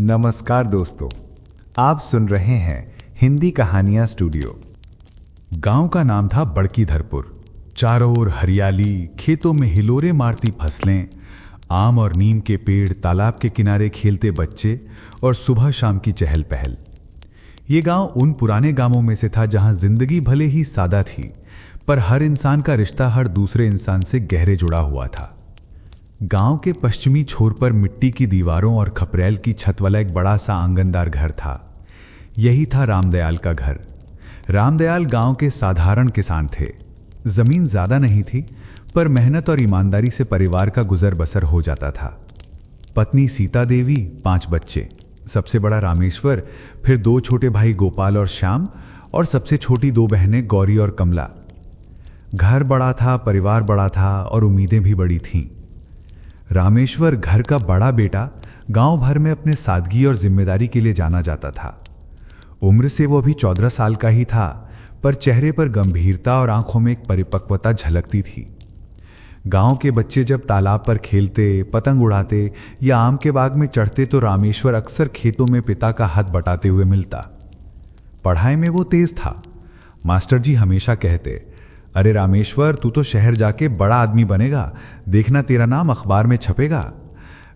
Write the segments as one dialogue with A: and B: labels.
A: नमस्कार दोस्तों, आप सुन रहे हैं हिंदी कहानियां स्टूडियो। गांव का नाम था बड़कीधरपुर। चारों ओर हरियाली, खेतों में हिलोरे मारती फसलें, आम और नीम के पेड़, तालाब के किनारे खेलते बच्चे और सुबह शाम की चहल पहल। ये गांव उन पुराने गांवों में से था जहां जिंदगी भले ही सादा थी, पर हर इंसान का रिश्ता हर दूसरे इंसान से गहरे जुड़ा हुआ था। गांव के पश्चिमी छोर पर मिट्टी की दीवारों और खपरेल की छत वाला एक बड़ा सा आंगनदार घर था। यही था रामदयाल का घर। रामदयाल गांव के साधारण किसान थे। जमीन ज्यादा नहीं थी, पर मेहनत और ईमानदारी से परिवार का गुजर बसर हो जाता था। पत्नी सीता देवी, 5 बच्चे, सबसे बड़ा रामेश्वर, फिर 2 छोटे भाई गोपाल और श्याम, और सबसे छोटी 2 बहनें गौरी और कमला। घर बड़ा था, परिवार बड़ा था और उम्मीदें भी बड़ी थीं। रामेश्वर, घर का बड़ा बेटा, गांव भर में अपने सादगी और जिम्मेदारी के लिए जाना जाता था। उम्र से वो अभी 14 साल का ही था, पर चेहरे पर गंभीरता और आंखों में एक परिपक्वता झलकती थी। गांव के बच्चे जब तालाब पर खेलते, पतंग उड़ाते या आम के बाग में चढ़ते तो रामेश्वर अक्सर खेतों में पिता का हाथ बटाते हुए मिलता। पढ़ाई में वो तेज था। मास्टर जी हमेशा कहते, अरे रामेश्वर, तू तो शहर जाके बड़ा आदमी बनेगा, देखना तेरा नाम अखबार में छपेगा।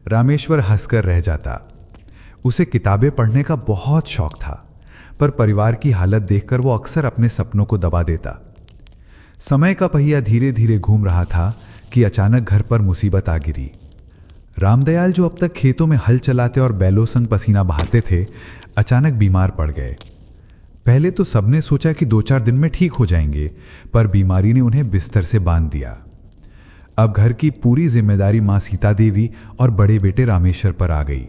A: रामेश्वर हंसकर रह जाता। उसे किताबें पढ़ने का बहुत शौक था, पर परिवार की हालत देखकर वो अक्सर अपने सपनों को दबा देता। समय का पहिया धीरे धीरे घूम रहा था कि अचानक घर पर मुसीबत आ गिरी। रामदयाल, जो अब तक खेतों में हल चलाते और बैलों संग पसीना बहाते थे, अचानक बीमार पड़ गए। पहले तो सबने सोचा कि 2-4 दिन में ठीक हो जाएंगे, पर बीमारी ने उन्हें बिस्तर से बांध दिया। अब घर की पूरी जिम्मेदारी मां सीता देवी और बड़े बेटे रामेश्वर पर आ गई।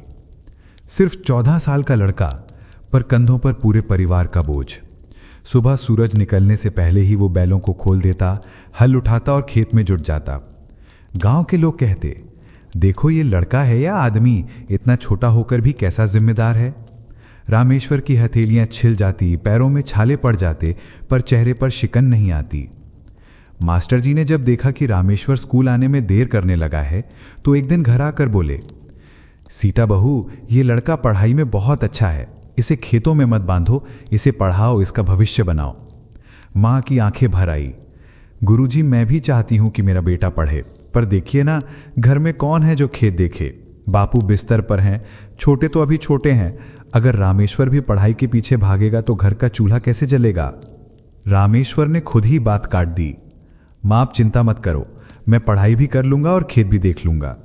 A: सिर्फ 14 साल का लड़का, पर कंधों पर पूरे परिवार का बोझ। सुबह सूरज निकलने से पहले ही वो बैलों को खोल देता, हल उठाता और खेत में जुट जाता। गांव के लोग कहते, देखो ये लड़का है या आदमी, इतना छोटा होकर भी कैसा जिम्मेदार है। रामेश्वर की हथेलियां छिल जाती, पैरों में छाले पड़ जाते, पर चेहरे पर शिकन नहीं आती। मास्टर जी ने जब देखा कि रामेश्वर स्कूल आने में देर करने लगा है, तो एक दिन घर आकर बोले, सीता बहू, ये लड़का पढ़ाई में बहुत अच्छा है, इसे खेतों में मत बांधो, इसे पढ़ाओ, इसका भविष्य बनाओ। माँ की आंखें भर आई। गुरुजी, मैं भी चाहती हूं कि मेरा बेटा पढ़े, पर देखिए ना, घर में कौन है जो खेत देखे। बापू बिस्तर पर हैं, छोटे तो अभी छोटे हैं। अगर रामेश्वर भी पढ़ाई के पीछे भागेगा तो घर का चूल्हा कैसे जलेगा। रामेश्वर ने खुद ही बात काट दी। मां, आप चिंता मत करो, मैं पढ़ाई भी कर लूंगा और खेत भी देख लूंगा।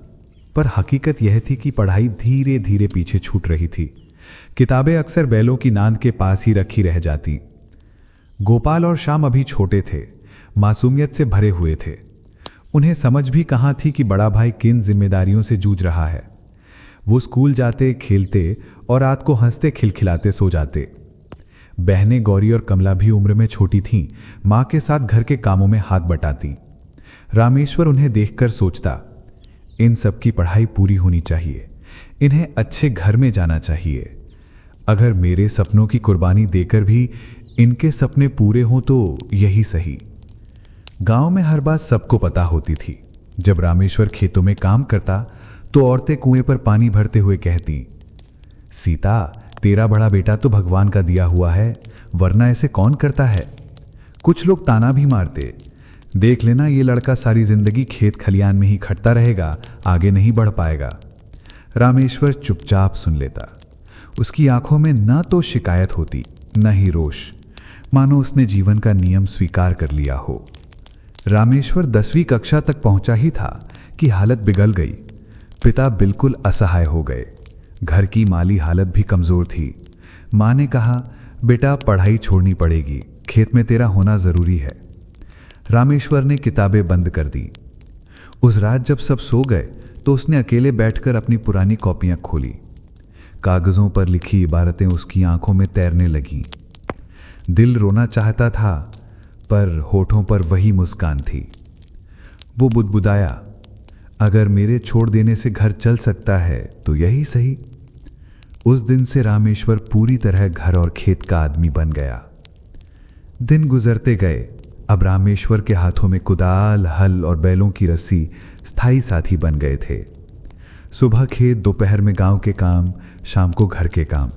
A: पर हकीकत यह थी कि पढ़ाई धीरे धीरे पीछे छूट रही थी। किताबें अक्सर बैलों की नांद के पास ही रखी रह जाती। गोपाल और श्याम अभी छोटे थे, मासूमियत से भरे हुए थे। उन्हें समझ भी कहां थी कि बड़ा भाई किन जिम्मेदारियों से जूझ रहा है। वो स्कूल जाते, खेलते और रात को हंसते खिलखिलाते सो जाते। बहनें गौरी और कमला भी उम्र में छोटी थीं, मां के साथ घर के कामों में हाथ बटाती। रामेश्वर उन्हें देखकर सोचता, इन सब की पढ़ाई पूरी होनी चाहिए, इन्हें अच्छे घर में जाना चाहिए। अगर मेरे सपनों की कुर्बानी देकर भी इनके सपने पूरे हों तो यही सही। गांव में हर बात सबको पता होती थी। जब रामेश्वर खेतों में काम करता तो औरतें कुएं पर पानी भरते हुए कहती, सीता, तेरा बड़ा बेटा तो भगवान का दिया हुआ है, वरना ऐसे कौन करता है। कुछ लोग ताना भी मारते, देख लेना ये लड़का सारी जिंदगी खेत खलियान में ही खटता रहेगा, आगे नहीं बढ़ पाएगा। रामेश्वर चुपचाप सुन लेता। उसकी आंखों में न तो शिकायत होती, न ही रोष, मानो उसने जीवन का नियम स्वीकार कर लिया हो। रामेश्वर 10वीं कक्षा तक पहुंचा ही था कि हालत बिगड़ गई। पिता बिल्कुल असहाय हो गए। घर की माली हालत भी कमजोर थी। मां ने कहा, बेटा पढ़ाई छोड़नी पड़ेगी, खेत में तेरा होना जरूरी है। रामेश्वर ने किताबें बंद कर दी। उस रात जब सब सो गए तो उसने अकेले बैठकर अपनी पुरानी कॉपियां खोली। कागजों पर लिखी इबारतें उसकी आंखों में तैरने लगीं। दिल रोना चाहता था, पर होठों पर वही मुस्कान थी। वो बुदबुदाया, अगर मेरे छोड़ देने से घर चल सकता है तो यही सही। उस दिन से रामेश्वर पूरी तरह घर और खेत का आदमी बन गया। दिन गुजरते गए। अब रामेश्वर के हाथों में कुदाल, हल और बैलों की रस्सी स्थायी साथी बन गए थे। सुबह खेत, दोपहर में गांव के काम, शाम को घर के काम।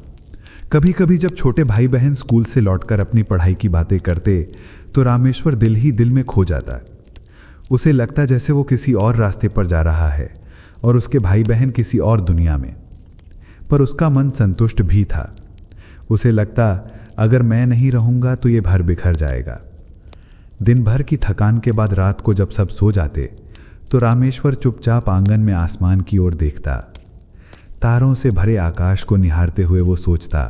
A: कभी कभी जब छोटे भाई बहन स्कूल से लौटकर अपनी पढ़ाई की बातें करते तो रामेश्वर दिल ही दिल में खो जाता। उसे लगता जैसे वो किसी और रास्ते पर जा रहा है और उसके भाई बहन किसी और दुनिया में। पर उसका मन संतुष्ट भी था। उसे लगता अगर मैं नहीं रहूंगा तो ये भर बिखर जाएगा। दिन भर की थकान के बाद रात को जब सब सो जाते तो रामेश्वर चुपचाप आंगन में आसमान की ओर देखता। तारों से भरे आकाश को निहारते हुए वो सोचता,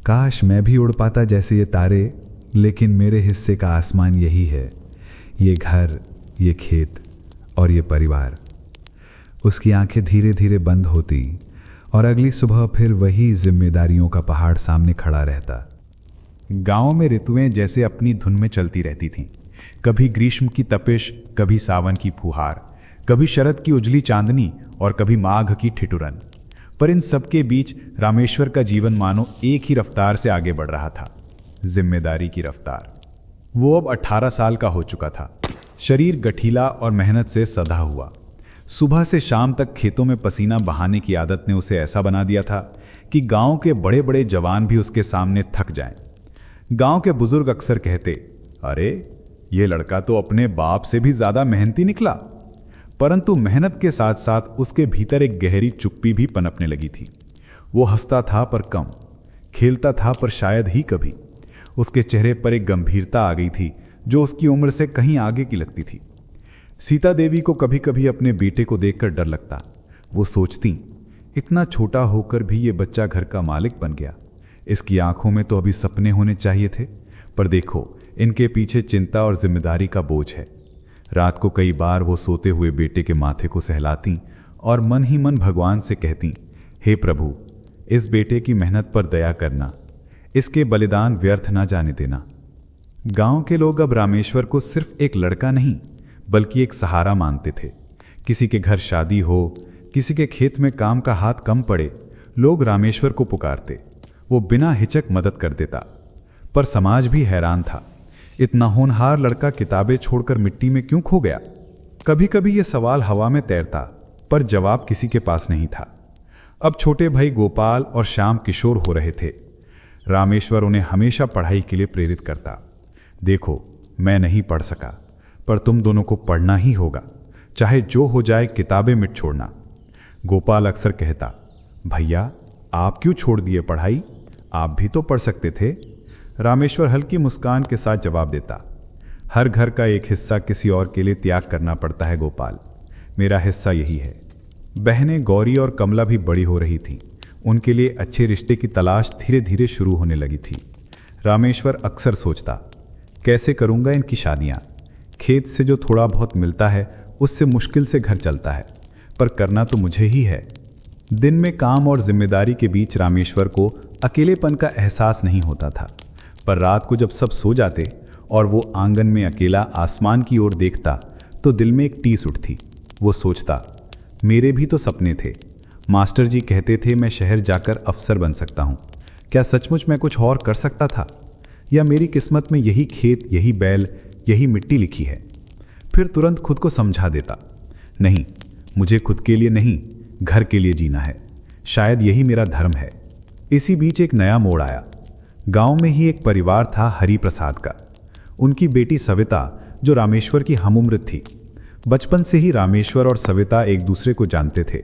A: काश मैं भी उड़ पाता जैसे ये तारे, लेकिन मेरे हिस्से का आसमान यही है, ये घर, ये खेत और ये परिवार। उसकी आंखें धीरे धीरे बंद होती और अगली सुबह फिर वही जिम्मेदारियों का पहाड़ सामने खड़ा रहता। गांव में ऋतुएं जैसे अपनी धुन में चलती रहती थीं। कभी ग्रीष्म की तपिश, कभी सावन की फुहार, कभी शरद की उजली चांदनी और कभी माघ की ठिठुरन। पर इन सब के बीच रामेश्वर का जीवन मानो एक ही रफ्तार से आगे बढ़ रहा था, जिम्मेदारी की रफ्तार। वो अब 18 साल का हो चुका था। शरीर गठीला और मेहनत से सधा हुआ। सुबह से शाम तक खेतों में पसीना बहाने की आदत ने उसे ऐसा बना दिया था कि गांव के बड़े बड़े जवान भी उसके सामने थक जाएं। गांव के बुजुर्ग अक्सर कहते, अरे ये लड़का तो अपने बाप से भी ज्यादा मेहनती निकला। परंतु मेहनत के साथ साथ उसके भीतर एक गहरी चुप्पी भी पनपने लगी थी। वो हंसता था पर कम, खेलता था पर शायद ही कभी। उसके चेहरे पर एक गंभीरता आ गई थी जो उसकी उम्र से कहीं आगे की लगती थी। सीता देवी को कभी कभी अपने बेटे को देखकर डर लगता। वो सोचती, इतना छोटा होकर भी ये बच्चा घर का मालिक बन गया। इसकी आंखों में तो अभी सपने होने चाहिए थे, पर देखो इनके पीछे चिंता और जिम्मेदारी का बोझ है। रात को कई बार वो सोते हुए बेटे के माथे को सहलाती और मन ही मन भगवान से कहती, हे प्रभु, इस बेटे की मेहनत पर दया करना, इसके बलिदान व्यर्थ ना जाने देना। गांव के लोग अब रामेश्वर को सिर्फ एक लड़का नहीं बल्कि एक सहारा मानते थे। किसी के घर शादी हो, किसी के खेत में काम का हाथ कम पड़े, लोग रामेश्वर को पुकारते। वो बिना हिचक मदद कर देता। पर समाज भी हैरान था, इतना होनहार लड़का किताबें छोड़कर मिट्टी में क्यों खो गया? कभी कभी ये सवाल हवा में तैरता, पर जवाब किसी के पास नहीं था। अब छोटे भाई गोपाल और श्याम किशोर हो रहे थे। रामेश्वर उन्हें हमेशा पढ़ाई के लिए प्रेरित करता। देखो, मैं नहीं पढ़ सका, पर तुम दोनों को पढ़ना ही होगा, चाहे जो हो जाए, किताबें मिट छोड़ना। गोपाल अक्सर कहता, भैया आप क्यों छोड़ दिए पढ़ाई, आप भी तो पढ़ सकते थे। रामेश्वर हल्की मुस्कान के साथ जवाब देता, हर घर का एक हिस्सा किसी और के लिए त्याग करना पड़ता है गोपाल, मेरा हिस्सा यही है। बहनें गौरी और कमला भी बड़ी हो रही थीं। उनके लिए अच्छे रिश्ते की तलाश धीरे धीरे शुरू होने लगी थी। रामेश्वर अक्सर सोचता, कैसे करूंगा इनकी शादियां? खेत से जो थोड़ा बहुत मिलता है उससे मुश्किल से घर चलता है, पर करना तो मुझे ही है। दिन में काम और जिम्मेदारी के बीच रामेश्वर को अकेलेपन का एहसास नहीं होता था, पर रात को जब सब सो जाते और वो आंगन में अकेला आसमान की ओर देखता तो दिल में एक टीस उठती। वो सोचता, मेरे भी तो सपने थे। मास्टर जी कहते थे मैं शहर जाकर अफसर बन सकता हूँ। क्या सचमुच मैं कुछ और कर सकता था, या मेरी किस्मत में यही खेत, यही बैल, यही मिट्टी लिखी है? फिर तुरंत खुद को समझा देता, नहीं, मुझे खुद के लिए नहीं, घर के लिए जीना है। शायद यही मेरा धर्म है। इसी बीच एक नया मोड़ आया। गांव में ही एक परिवार था, हरि प्रसाद का। उनकी बेटी सविता, जो रामेश्वर की हमउम्र थी। बचपन से ही रामेश्वर और सविता एक दूसरे को जानते थे।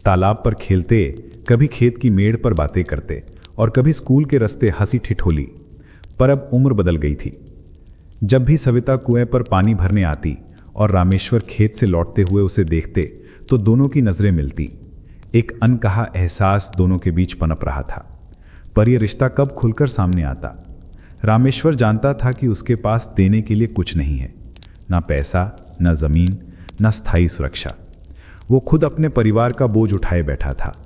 A: तालाब पर खेलते, कभी खेत की मेड़ पर बातें करते और कभी स्कूल के रास्ते हंसी ठिठोली। पर अब उम्र बदल गई थी। जब भी सविता कुएं पर पानी भरने आती और रामेश्वर खेत से लौटते हुए उसे देखते तो दोनों की नजरें मिलती। एक अनकहा एहसास दोनों के बीच पनप रहा था, पर यह रिश्ता कब खुलकर सामने आता? रामेश्वर जानता था कि उसके पास देने के लिए कुछ नहीं है, ना पैसा, ना जमीन, ना स्थायी सुरक्षा। वो खुद अपने परिवार का बोझ उठाए बैठा था,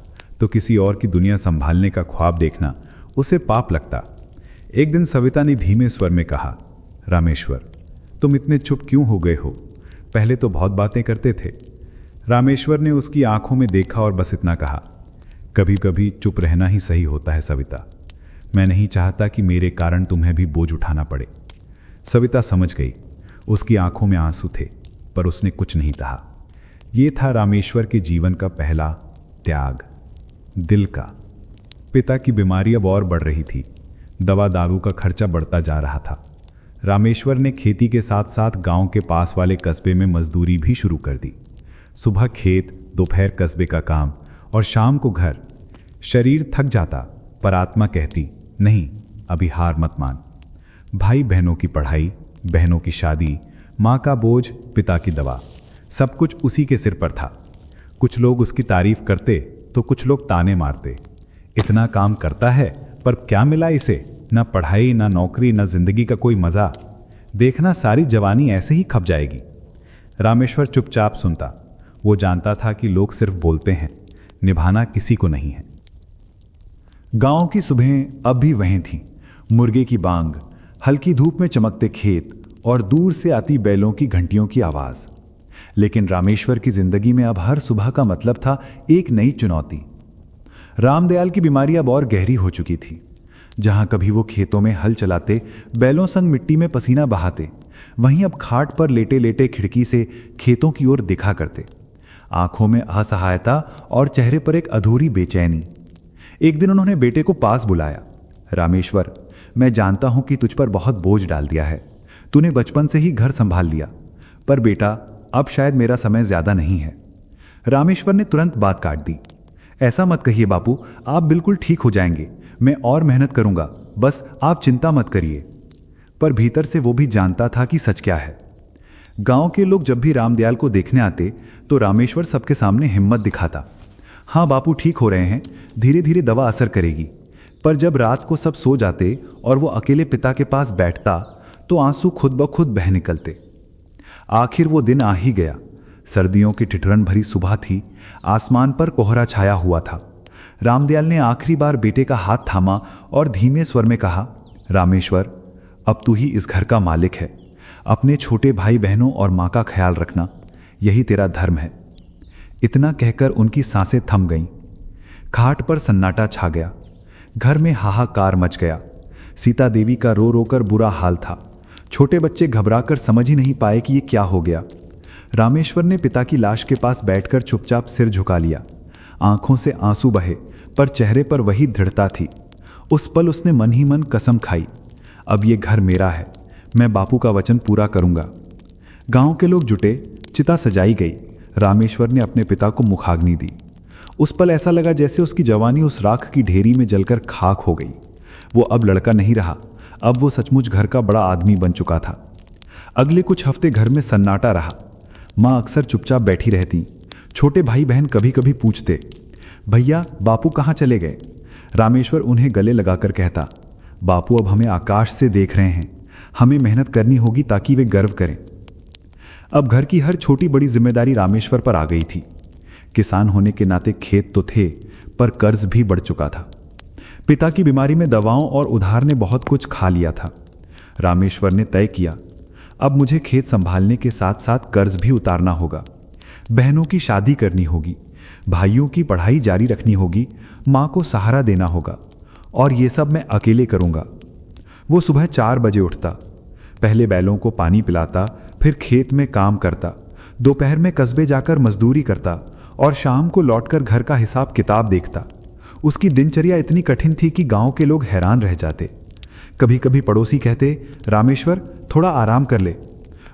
A: तो किसी और की दुनिया संभालने का ख्वाब देखना उसे पाप लगता। एक दिन सविता ने धीमे स्वर में कहा, रामेश्वर, तुम इतने चुप क्यों हो गए हो? पहले तो बहुत बातें करते थे। रामेश्वर ने उसकी आंखों में देखा और बस इतना कहा, कभी कभी चुप रहना ही सही होता है सविता। मैं नहीं चाहता कि मेरे कारण तुम्हें भी बोझ उठाना पड़े। सविता समझ गई। उसकी आंखों में आंसू थे, पर उसने कुछ नहीं कहा। ये था रामेश्वर के जीवन का पहला त्याग, दिल का। पिता की बीमारी अब और बढ़ रही थी। दवा दारू का खर्चा बढ़ता जा रहा था। रामेश्वर ने खेती के साथ साथ गांव के पास वाले कस्बे में मजदूरी भी शुरू कर दी। सुबह खेत, दोपहर कस्बे का काम और शाम को घर। शरीर थक जाता पर आत्मा कहती, नहीं, अभी हार मत मान। भाई बहनों की पढ़ाई, बहनों की शादी, माँ का बोझ, पिता की दवा, सब कुछ उसी के सिर पर था। कुछ लोग उसकी तारीफ करते तो कुछ लोग ताने मारते। इतना काम करता है पर क्या मिला इसे? ना पढ़ाई, ना नौकरी, ना जिंदगी का कोई मजा। देखना सारी जवानी ऐसे ही खप जाएगी। रामेश्वर चुपचाप सुनता। वो जानता था कि लोग सिर्फ बोलते हैं, निभाना किसी को नहीं है। गांव की सुबहें अब भी वहीं थीं। मुर्गे की बांग, हल्की धूप में चमकते खेत और दूर से आती बैलों की घंटियों की आवाज। लेकिन रामेश्वर की जिंदगी में अब हर सुबह का मतलब था एक नई चुनौती। रामदयाल की बीमारी अब और गहरी हो चुकी थी। जहां कभी वो खेतों में हल चलाते, बैलों संग मिट्टी में पसीना बहाते, वहीं अब खाट पर लेटे लेटे खिड़की से खेतों की ओर देखा करते। आंखों में असहायता और चेहरे पर एक अधूरी बेचैनी। एक दिन उन्होंने बेटे को पास बुलाया। रामेश्वर, मैं जानता हूं कि तुझ पर बहुत बोझ डाल दिया है। तूने बचपन से ही घर संभाल लिया, पर बेटा अब शायद मेरा समय ज्यादा नहीं है। रामेश्वर ने तुरंत बात काट दी। ऐसा मत कहिए बापू, आप बिल्कुल ठीक हो जाएंगे। मैं और मेहनत करूंगा, बस आप चिंता मत करिए। पर भीतर से वो भी जानता था कि सच क्या है। गांव के लोग जब भी रामदयाल को देखने आते तो रामेश्वर सबके सामने हिम्मत दिखाता। हाँ बापू ठीक हो रहे हैं, धीरे धीरे दवा असर करेगी। पर जब रात को सब सो जाते और वो अकेले पिता के पास बैठता तो आंसू खुद ब खुद बह निकलते। आखिर वो दिन आ ही गया। सर्दियों की ठिठुरन भरी सुबह थी। आसमान पर कोहरा छाया हुआ था। रामदयाल ने आखिरी बार बेटे का हाथ थामा और धीमे स्वर में कहा, रामेश्वर, अब तू ही इस घर का मालिक है। अपने छोटे भाई बहनों और माँ का ख्याल रखना, यही तेरा धर्म है। इतना कहकर उनकी सांसें थम गईं। खाट पर सन्नाटा छा गया। घर में हाहाकार मच गया। सीता देवी का रो रो कर बुरा हाल था। छोटे बच्चे घबराकर समझ ही नहीं पाए कि ये क्या हो गया। रामेश्वर ने पिता की लाश के पास बैठकर चुपचाप सिर झुका लिया। आंखों से आंसू बहे, पर चेहरे पर वही दृढ़ता थी। उस पल उसने मन ही मन कसम खाई, अब ये घर मेरा है, मैं बापू का वचन पूरा करूंगा। गांव के लोग जुटे, चिता सजाई गई। रामेश्वर ने अपने पिता को मुखाग्नि दी। उस पल ऐसा लगा जैसे उसकी जवानी उस राख की ढेरी में जलकर खाक हो गई। वो अब लड़का नहीं रहा, अब वो सचमुच घर का बड़ा आदमी बन चुका था। अगले कुछ हफ्ते घर में सन्नाटा रहा। माँ अक्सर चुपचाप बैठी रहती। छोटे भाई बहन कभी कभी पूछते, भैया बापू कहाँ चले गए? रामेश्वर उन्हें गले लगाकर कहता, बापू अब हमें आकाश से देख रहे हैं, हमें मेहनत करनी होगी ताकि वे गर्व करें। अब घर की हर छोटी बड़ी जिम्मेदारी रामेश्वर पर आ गई थी। किसान होने के नाते खेत तो थे, पर कर्ज भी बढ़ चुका था। पिता की बीमारी में दवाओं और उधार ने बहुत कुछ खा लिया था। रामेश्वर ने तय किया, अब मुझे खेत संभालने के साथ साथ कर्ज भी उतारना होगा। बहनों की शादी करनी होगी, भाइयों की पढ़ाई जारी रखनी होगी, माँ को सहारा देना होगा, और ये सब मैं अकेले करूँगा। वो सुबह 4 बजे उठता, पहले बैलों को पानी पिलाता, फिर खेत में काम करता, दोपहर में कस्बे जाकर मजदूरी करता और शाम को लौटकर घर का हिसाब किताब देखता। उसकी दिनचर्या इतनी कठिन थी कि गांव के लोग हैरान रह जाते। कभी कभी पड़ोसी कहते, रामेश्वर थोड़ा आराम कर ले।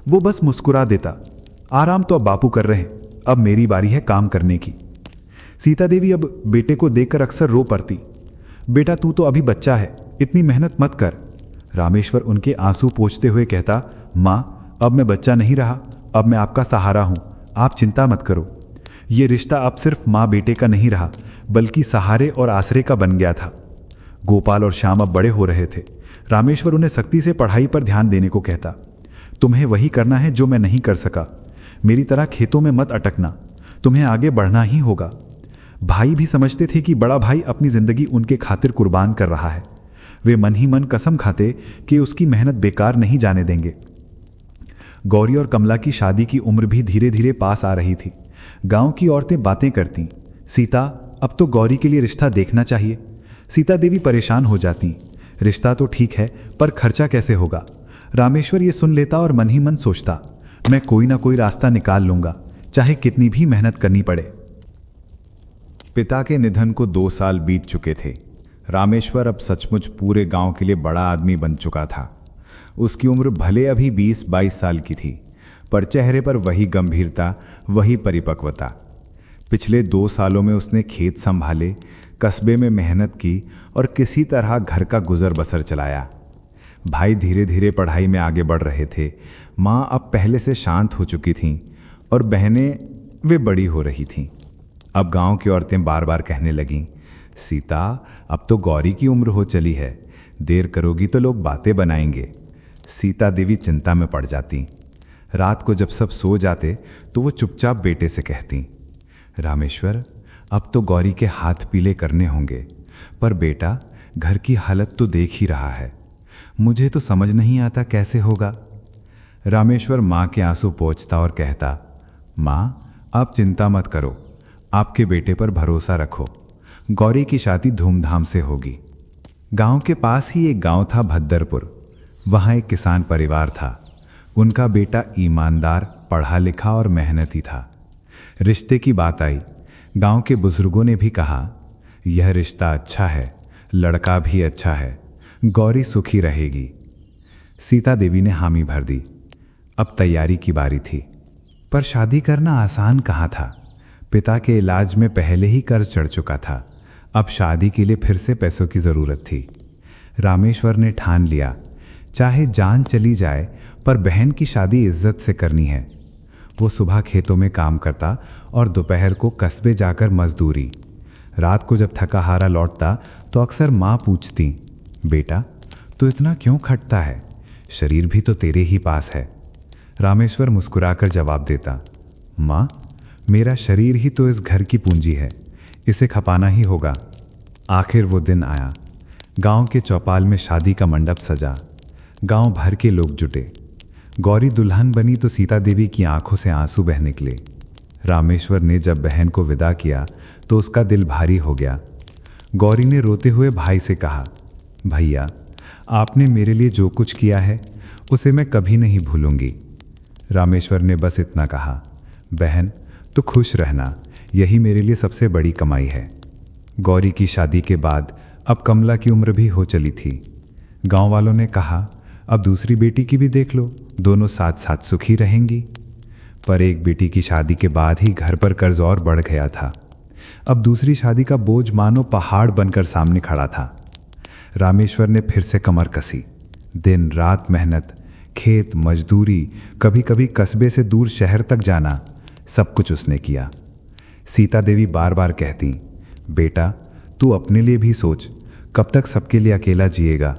A: वो बस मुस्कुरा देता, आराम तो अब बापू कर रहे हैं, अब मेरी बारी है काम करने की। सीता देवी अब बेटे को देखकर अक्सर रो पड़ती, बेटा तू तो अभी बच्चा है, इतनी मेहनत मत कर। रामेश्वर उनके आंसू पोंछते हुए कहता, माँ अब मैं बच्चा नहीं रहा, अब मैं आपका सहारा हूँ, आप चिंता मत करो। ये रिश्ता अब सिर्फ माँ बेटे का नहीं रहा, बल्कि सहारे और आसरे का बन गया था। गोपाल और श्याम अब बड़े हो रहे थे। रामेश्वर उन्हें सख्ती से पढ़ाई पर ध्यान देने को कहता, तुम्हें वही करना है जो मैं नहीं कर सका। मेरी तरह खेतों में मत अटकना, तुम्हें आगे बढ़ना ही होगा। भाई भी समझते थे कि बड़ा भाई अपनी जिंदगी उनके खातिर कुर्बान कर रहा है। वे मन ही मन कसम खाते कि उसकी मेहनत बेकार नहीं जाने देंगे। गौरी और कमला की शादी की उम्र भी धीरे धीरे पास आ रही थी। गांव की औरतें बातें करती, सीता अब तो गौरी के लिए रिश्ता देखना चाहिए। सीता देवी परेशान हो जाती, रिश्ता तो ठीक है पर खर्चा कैसे होगा। रामेश्वर ये सुन लेता और मन ही मन सोचता, मैं कोई ना कोई रास्ता निकाल लूंगा, चाहे कितनी भी मेहनत करनी पड़े। पिता के निधन को 2 साल बीत चुके थे। रामेश्वर अब सचमुच पूरे गांव के लिए बड़ा आदमी बन चुका था। उसकी उम्र भले अभी 20-22 साल की थी, पर चेहरे पर वही गंभीरता, वही परिपक्वता। पिछले 2 सालों में उसने खेत संभाले, कस्बे में मेहनत की और किसी तरह घर का गुजर बसर चलाया। भाई धीरे धीरे पढ़ाई में आगे बढ़ रहे थे। माँ अब पहले से शांत हो चुकी थीं और बहनें वे बड़ी हो रही थीं। अब गांव की औरतें बार बार कहने लगीं, सीता अब तो गौरी की उम्र हो चली है, देर करोगी तो लोग बातें बनाएंगे। सीता देवी चिंता में पड़ जाती। रात को जब सब सो जाते तो वो चुपचाप बेटे से कहती, रामेश्वर अब तो गौरी के हाथ पीले करने होंगे, पर बेटा घर की हालत तो देख ही रहा है, मुझे तो समझ नहीं आता कैसे होगा। रामेश्वर माँ के आंसू पोंछता और कहता, माँ आप चिंता मत करो, आपके बेटे पर भरोसा रखो, गौरी की शादी धूमधाम से होगी। गांव के पास ही एक गांव था भद्दरपुर। वहाँ एक किसान परिवार था। उनका बेटा ईमानदार, पढ़ा लिखा और मेहनती था। रिश्ते की बात आई। गांव के बुजुर्गों ने भी कहा, यह रिश्ता अच्छा है, लड़का भी अच्छा है, गौरी सुखी रहेगी। सीता देवी ने हामी भर दी। अब तैयारी की बारी थी, पर शादी करना आसान कहाँ था। पिता के इलाज में पहले ही कर्ज चढ़ चुका था। अब शादी के लिए फिर से पैसों की ज़रूरत थी। रामेश्वर ने ठान लिया, चाहे जान चली जाए पर बहन की शादी इज्जत से करनी है। वो सुबह खेतों में काम करता और दोपहर को कस्बे जाकर मजदूरी। रात को जब थका हारा लौटता तो अक्सर माँ पूछती, बेटा तू इतना क्यों खटता है, शरीर भी तो तेरे ही पास है। रामेश्वर मुस्कुराकर जवाब देता, माँ मेरा शरीर ही तो इस घर की पूंजी है, इसे खपाना ही होगा। आखिर वो दिन आया। गांव के चौपाल में शादी का मंडप सजा। गांव भर के लोग जुटे। गौरी दुल्हन बनी तो सीता देवी की आंखों से आंसू बह निकले। रामेश्वर ने जब बहन को विदा किया तो उसका दिल भारी हो गया। गौरी ने रोते हुए भाई से कहा, भैया आपने मेरे लिए जो कुछ किया है उसे मैं कभी नहीं भूलूंगी। रामेश्वर ने बस इतना कहा, बहन तो खुश रहना, यही मेरे लिए सबसे बड़ी कमाई है। गौरी की शादी के बाद अब कमला की उम्र भी हो चली थी। गांव वालों ने कहा, अब दूसरी बेटी की भी देख लो, दोनों साथ साथ सुखी रहेंगी। पर एक बेटी की शादी के बाद ही घर पर कर्ज और बढ़ गया था। अब दूसरी शादी का बोझ मानो पहाड़ बनकर सामने खड़ा था। रामेश्वर ने फिर से कमर कसी। दिन रात मेहनत, खेत, मजदूरी, कभी कभी कस्बे से दूर शहर तक जाना, सब कुछ उसने किया। सीता देवी बार बार कहती, बेटा तू अपने लिए भी सोच, कब तक सबके लिए अकेला जिएगा।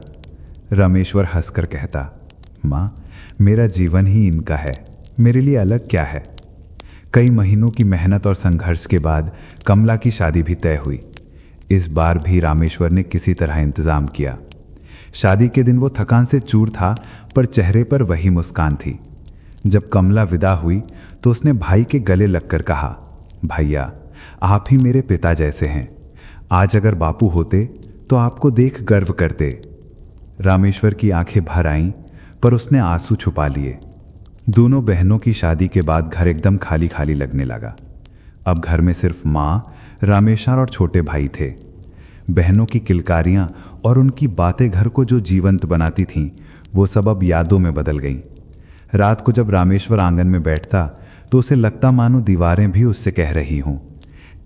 A: रामेश्वर हंसकर कहता, माँ मेरा जीवन ही इनका है, मेरे लिए अलग क्या है। कई महीनों की मेहनत और संघर्ष के बाद कमला की शादी भी तय हुई। इस बार भी रामेश्वर ने किसी तरह इंतजाम किया। शादी के दिन वो थकान से चूर था, पर चेहरे पर वही मुस्कान थी। जब कमला विदा हुई तो उसने भाई के गले लगकर कहा, भैया आप ही मेरे पिता जैसे हैं, आज अगर बापू होते तो आपको देख गर्व करते। रामेश्वर की आंखें भर आईं, पर उसने आंसू छुपा लिए। दोनों बहनों की शादी के बाद घर एकदम खाली खाली लगने लगा। अब घर में सिर्फ माँ, रामेश्वर और छोटे भाई थे। बहनों की किलकारियाँ और उनकी बातें घर को जो जीवंत बनाती थीं, वो सब अब यादों में बदल गईं। रात को जब रामेश्वर आंगन में बैठता तो उसे लगता मानो दीवारें भी उससे कह रही हों,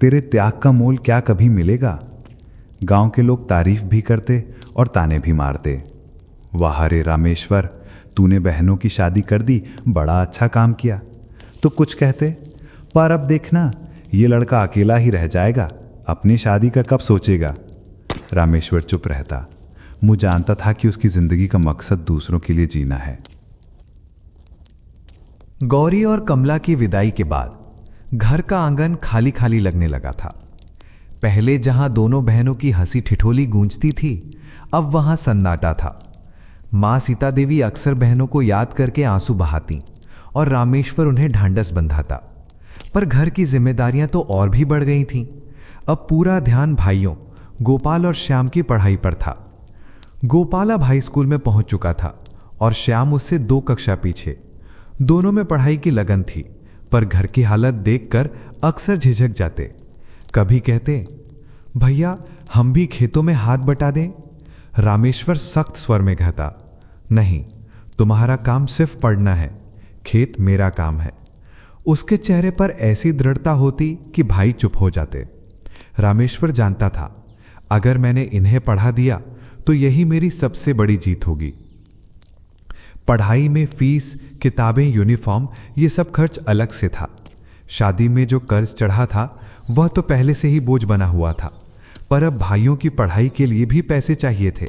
A: तेरे त्याग का मोल क्या कभी मिलेगा। गांव के लोग तारीफ भी करते और ताने भी मारते, वाह रे रामेश्वर तूने बहनों की शादी कर दी, बड़ा अच्छा काम किया। तो कुछ कहते, पर अब देखना ये लड़का अकेला ही रह जाएगा, अपनी शादी का कब सोचेगा। रामेश्वर चुप रहता। मुझे जानता था कि उसकी जिंदगी का मकसद दूसरों के लिए जीना है।
B: गौरी और कमला की विदाई के बाद घर का आंगन खाली खाली लगने लगा था। पहले जहां दोनों बहनों की हंसी ठिठोली गूंजती थी, अब वहां सन्नाटा था। मां सीता देवी अक्सर बहनों को याद करके आंसू बहाती और रामेश्वर उन्हें ढांढस बंधाता। पर घर की जिम्मेदारियां तो और भी बढ़ गई थीं। अब पूरा ध्यान भाइयों गोपाल और श्याम की पढ़ाई पर था। गोपाला भाई स्कूल में पहुंच चुका था और श्याम उससे 2 कक्षा पीछे। दोनों में पढ़ाई की लगन थी, पर घर की हालत देखकर अक्सर झिझक जाते। कभी कहते, भैया हम भी खेतों में हाथ बटा दें। रामेश्वर सख्त स्वर में कहता, नहीं, तुम्हारा काम सिर्फ पढ़ना है, खेत मेरा काम है। उसके चेहरे पर ऐसी दृढ़ता होती कि भाई चुप हो जाते। रामेश्वर जानता था, अगर मैंने इन्हें पढ़ा दिया तो यही मेरी सबसे बड़ी जीत होगी। पढ़ाई में फीस, किताबें, यूनिफॉर्म, ये सब खर्च अलग से था। शादी में जो कर्ज चढ़ा था वह तो पहले से ही बोझ बना हुआ था, पर अब भाइयों की पढ़ाई के लिए भी पैसे चाहिए थे।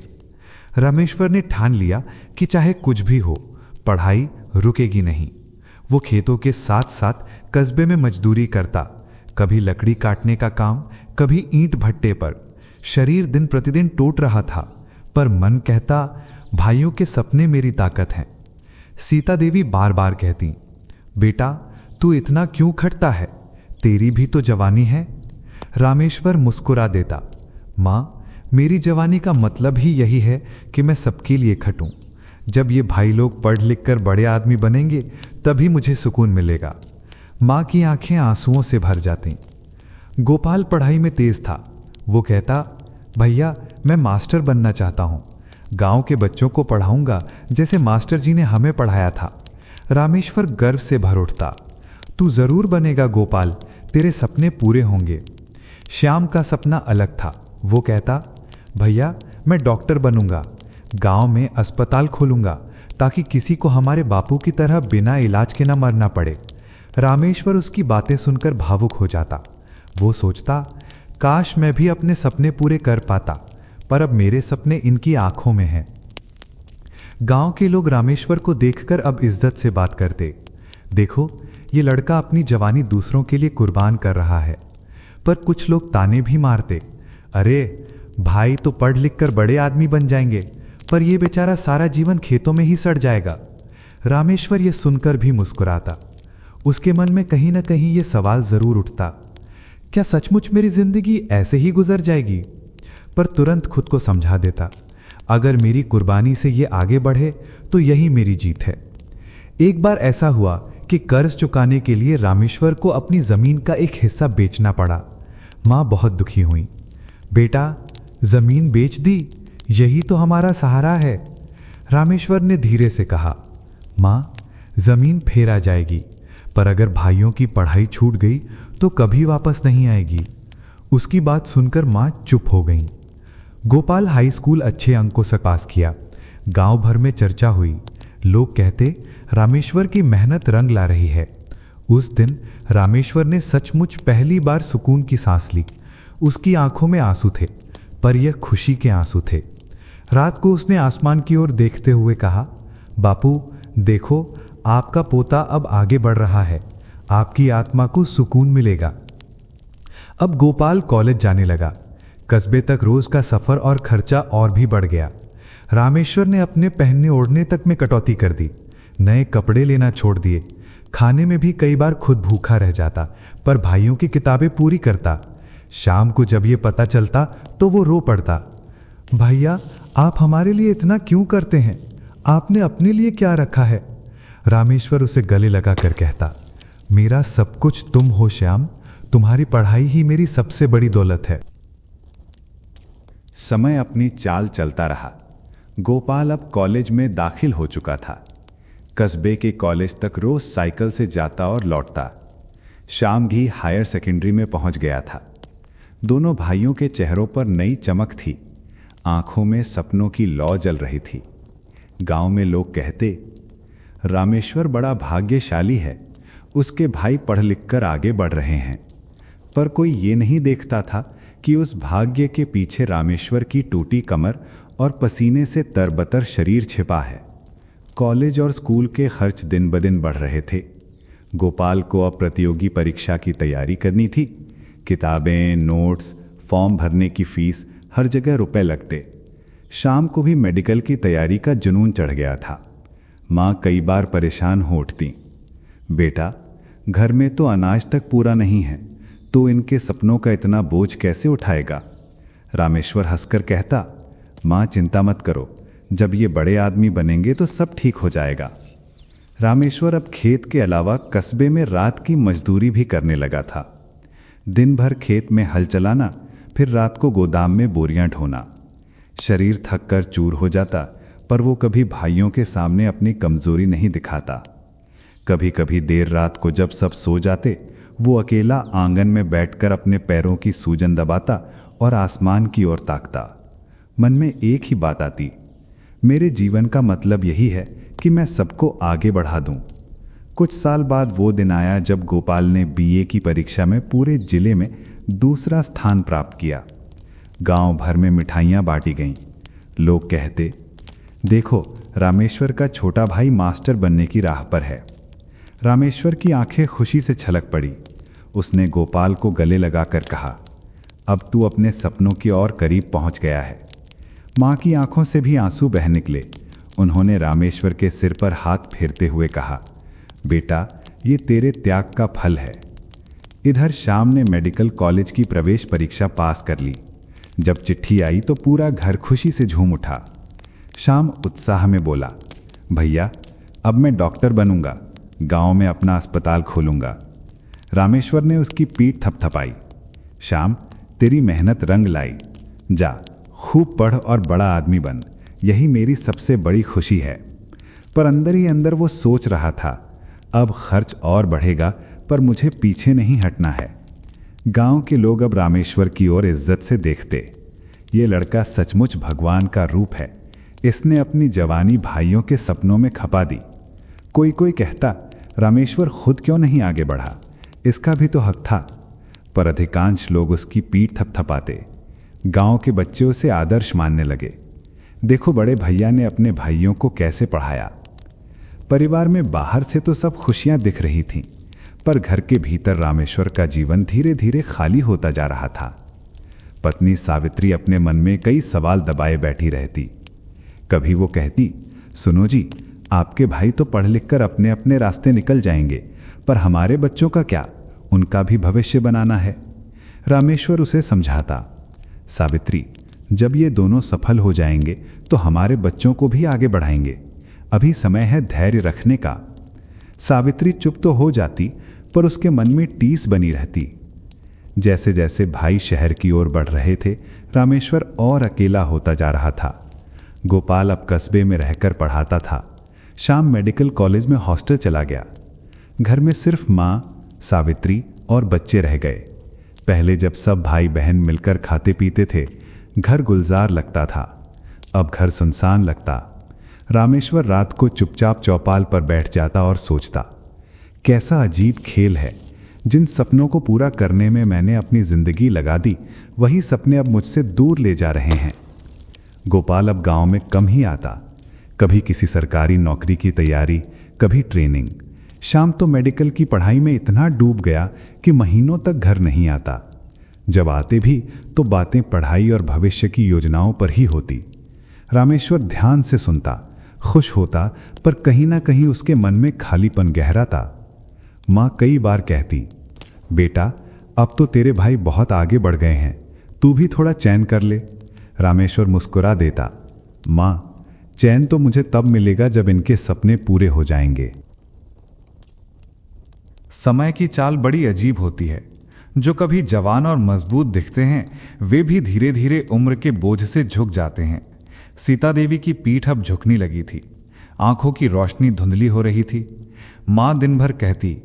B: रामेश्वर ने ठान लिया कि चाहे कुछ भी हो, पढ़ाई रुकेगी नहीं। वो खेतों के साथ साथ कस्बे में मजदूरी करता, कभी लकड़ी काटने का काम, कभी ईंट भट्टे पर। शरीर दिन प्रतिदिन टूट रहा था, पर मन कहता, भाइयों के सपने मेरी ताकत हैं। सीता देवी बार बार कहती, बेटा तू इतना क्यों खटता है, तेरी भी तो जवानी है। रामेश्वर मुस्कुरा देता, माँ मेरी जवानी का मतलब ही यही है कि मैं सबके लिए खटूं। जब ये भाई लोग पढ़ लिख कर बड़े आदमी बनेंगे तभी मुझे सुकून मिलेगा। माँ की आंखें आंसुओं से भर जातीं। गोपाल पढ़ाई में तेज था। वो कहता, भैया मैं मास्टर बनना चाहता हूँ, गांव के बच्चों को पढ़ाऊंगा जैसे मास्टर जी ने हमें पढ़ाया था। रामेश्वर गर्व से भर उठता, तू जरूर बनेगा गोपाल, तेरे सपने पूरे होंगे। श्याम का सपना अलग था। वो कहता, भैया मैं डॉक्टर बनूंगा, गांव में अस्पताल खोलूंगा ताकि किसी को हमारे बापू की तरह बिना इलाज के न मरना पड़े। रामेश्वर उसकी बातें सुनकर भावुक हो जाता। वो सोचता, काश मैं भी अपने सपने पूरे कर पाता, पर अब मेरे सपने इनकी आंखों में हैं। गांव के लोग रामेश्वर को देखकर अब इज्जत से बात करते, देखो ये लड़का अपनी जवानी दूसरों के लिए कुर्बान कर रहा है। पर कुछ लोग ताने भी मारते, अरे भाई तो पढ़ लिख कर बड़े आदमी बन जाएंगे, पर यह बेचारा सारा जीवन खेतों में ही सड़ जाएगा। रामेश्वर यह सुनकर भी मुस्कुराता। उसके मन में कहीं ना कहीं यह सवाल जरूर उठता, क्या सचमुच मेरी जिंदगी ऐसे ही गुजर जाएगी? पर तुरंत खुद को समझा देता, अगर मेरी कुर्बानी से ये आगे बढ़े तो यही मेरी जीत है। एक बार ऐसा हुआ कि कर्ज चुकाने के लिए रामेश्वर को अपनी जमीन का एक हिस्सा बेचना पड़ा। माँ बहुत दुखी हुई, बेटा जमीन बेच दी, यही तो हमारा सहारा है। रामेश्वर ने धीरे से कहा, माँ जमीन फिर आ जाएगी, पर अगर भाइयों की पढ़ाई छूट गई तो कभी वापस नहीं आएगी। उसकी बात सुनकर माँ चुप हो गई। गोपाल हाई स्कूल अच्छे अंकों से पास किया। गांव भर में चर्चा हुई। लोग कहते, रामेश्वर की मेहनत रंग ला रही है। उस दिन रामेश्वर ने सचमुच पहली बार सुकून की सांस ली। उसकी आंखों में आंसू थे, पर यह खुशी के आंसू थे। रात को उसने आसमान की ओर देखते हुए कहा, बापू देखो आपका पोता अब आगे बढ़ रहा है, आपकी आत्मा को सुकून मिलेगा। अब गोपाल कॉलेज जाने लगा। कस्बे तक रोज का सफर और खर्चा और भी बढ़ गया। रामेश्वर ने अपने पहनने ओढ़ने तक में कटौती कर दी, नए कपड़े लेना छोड़ दिए। खाने में भी कई बार खुद भूखा रह जाता, पर भाइयों की किताबें पूरी करता। शाम को जब ये पता चलता तो वो रो पड़ता, भैया आप हमारे लिए इतना क्यों करते हैं, आपने अपने लिए क्या रखा है? रामेश्वर उसे गले लगा कर कहता, मेरा सब कुछ तुम हो श्याम, तुम्हारी पढ़ाई ही मेरी सबसे बड़ी दौलत है।
A: समय अपनी चाल चलता रहा। गोपाल अब कॉलेज में दाखिल हो चुका था। कस्बे के कॉलेज तक रोज साइकिल से जाता और लौटता। शाम भी हायर सेकेंडरी में पहुंच गया था। दोनों भाइयों के चेहरों पर नई चमक थी, आंखों में सपनों की लौ जल रही थी। गांव में लोग कहते, रामेश्वर बड़ा भाग्यशाली है, उसके भाई पढ़ लिख कर आगे बढ़ रहे हैं। पर कोई ये नहीं देखता था कि उस भाग्य के पीछे रामेश्वर की टूटी कमर और पसीने से तरबतर शरीर छिपा है। कॉलेज और स्कूल के खर्च दिन ब दिन बढ़ रहे थे। गोपाल को अब प्रतियोगी परीक्षा की तैयारी करनी थी। किताबें, नोट्स, फॉर्म भरने की फीस, हर जगह रुपए लगते। शाम को भी मेडिकल की तैयारी का जुनून चढ़ गया था। माँ कई बार परेशान हो उठती, बेटा घर में तो अनाज तक पूरा नहीं है, तो इनके सपनों का इतना बोझ कैसे उठाएगा? रामेश्वर हंसकर कहता, माँ चिंता मत करो, जब ये बड़े आदमी बनेंगे तो सब ठीक हो जाएगा। रामेश्वर अब खेत के अलावा कस्बे में रात की मजदूरी भी करने लगा था। दिन भर खेत में हल चलाना, फिर रात को गोदाम में बोरियां ढोना। शरीर थक कर चूर हो जाता, पर वो कभी भाइयों के सामने अपनी कमजोरी नहीं दिखाता। कभी कभी देर रात को जब सब सो जाते, वो अकेला आंगन में बैठकर अपने पैरों की सूजन दबाता और आसमान की ओर ताकता। मन में एक ही बात आती, मेरे जीवन का मतलब यही है कि मैं सबको आगे बढ़ा दूं। कुछ साल बाद वो दिन आया जब गोपाल ने बीए की परीक्षा में पूरे जिले में दूसरा स्थान प्राप्त किया। गांव भर में मिठाइयाँ बांटी गईं। लोग कहते, देखो रामेश्वर का छोटा भाई मास्टर बनने की राह पर है। रामेश्वर की आंखें खुशी से छलक पड़ी। उसने गोपाल को गले लगाकर कहा, अब तू अपने सपनों की ओर करीब पहुंच गया है। माँ की आंखों से भी आंसू बह निकले। उन्होंने रामेश्वर के सिर पर हाथ फेरते हुए कहा, बेटा ये तेरे त्याग का फल है। इधर श्याम ने मेडिकल कॉलेज की प्रवेश परीक्षा पास कर ली। जब चिट्ठी आई तो पूरा घर खुशी से झूम उठा। श्याम उत्साह में बोला, भैया अब मैं डॉक्टर बनूंगा, गांव में अपना अस्पताल खोलूंगा। रामेश्वर ने उसकी पीठ थपथपाई, श्याम तेरी मेहनत रंग लाई, जा खूब पढ़ और बड़ा आदमी बन, यही मेरी सबसे बड़ी खुशी है। पर अंदर ही अंदर वो सोच रहा था, अब खर्च और बढ़ेगा, पर मुझे पीछे नहीं हटना है। गांव के लोग अब रामेश्वर की ओर इज्जत से देखते, ये लड़का सचमुच भगवान का रूप है। इसने अपनी जवानी भाइयों के सपनों में खपा दी। कोई कोई कहता, रामेश्वर खुद क्यों नहीं आगे बढ़ा, इसका भी तो हक था। पर अधिकांश लोग उसकी पीठ थपथपाते। गांव के बच्चे उसे आदर्श मानने लगे। देखो बड़े भैया ने अपने भाइयों को कैसे पढ़ाया। परिवार में बाहर से तो सब खुशियां दिख रही थीं, पर घर के भीतर रामेश्वर का जीवन धीरे धीरे खाली होता जा रहा था। पत्नी सावित्री अपने मन में कई सवाल दबाए बैठी रहती। कभी वो कहती, सुनो जी, आपके भाई तो पढ़ लिख कर अपने अपने रास्ते निकल जाएंगे, पर हमारे बच्चों का क्या, उनका भी भविष्य बनाना है। रामेश्वर उसे समझाता, सावित्री जब ये दोनों सफल हो जाएंगे तो हमारे बच्चों को भी आगे बढ़ाएंगे, अभी समय है धैर्य रखने का। सावित्री चुप तो हो जाती, पर उसके मन में टीस बनी रहती। जैसे जैसे भाई शहर की ओर बढ़ रहे थे, रामेश्वर और अकेला होता जा रहा था। गोपाल अब कस्बे में रहकर पढ़ाता था। श्याम मेडिकल कॉलेज में हॉस्टल चला गया। घर में सिर्फ माँ, सावित्री और बच्चे रह गए। पहले जब सब भाई बहन मिलकर खाते पीते थे, घर गुलजार लगता था। अब घर सुनसान लगता। रामेश्वर रात को चुपचाप चौपाल पर बैठ जाता और सोचता, कैसा अजीब खेल है। जिन सपनों को पूरा करने में मैंने अपनी जिंदगी लगा दी, वही सपने अब मुझसे दूर ले जा रहे हैं। गोपाल अब गांव में कम ही आता। कभी किसी सरकारी नौकरी की तैयारी, कभी ट्रेनिंग। श्याम तो मेडिकल की पढ़ाई में इतना डूब गया कि महीनों तक घर नहीं आता। जब आते भी तो बातें पढ़ाई और भविष्य की योजनाओं पर ही होती। रामेश्वर ध्यान से सुनता, खुश होता, पर कहीं ना कहीं उसके मन में खालीपन गहराता। माँ कई बार कहती, बेटा अब तो तेरे भाई बहुत आगे बढ़ गए हैं, तू भी थोड़ा चैन कर ले। रामेश्वर मुस्कुरा देता, माँ चैन तो मुझे तब मिलेगा जब इनके सपने पूरे हो जाएंगे। समय की चाल बड़ी अजीब होती है। जो कभी जवान और मजबूत दिखते हैं, वे भी धीरे धीरे उम्र के बोझ से झुक जाते हैं। सीता देवी की पीठ अब झुकने लगी थी। आंखों की रोशनी धुंधली हो रही थी। माँ दिन भर कहती,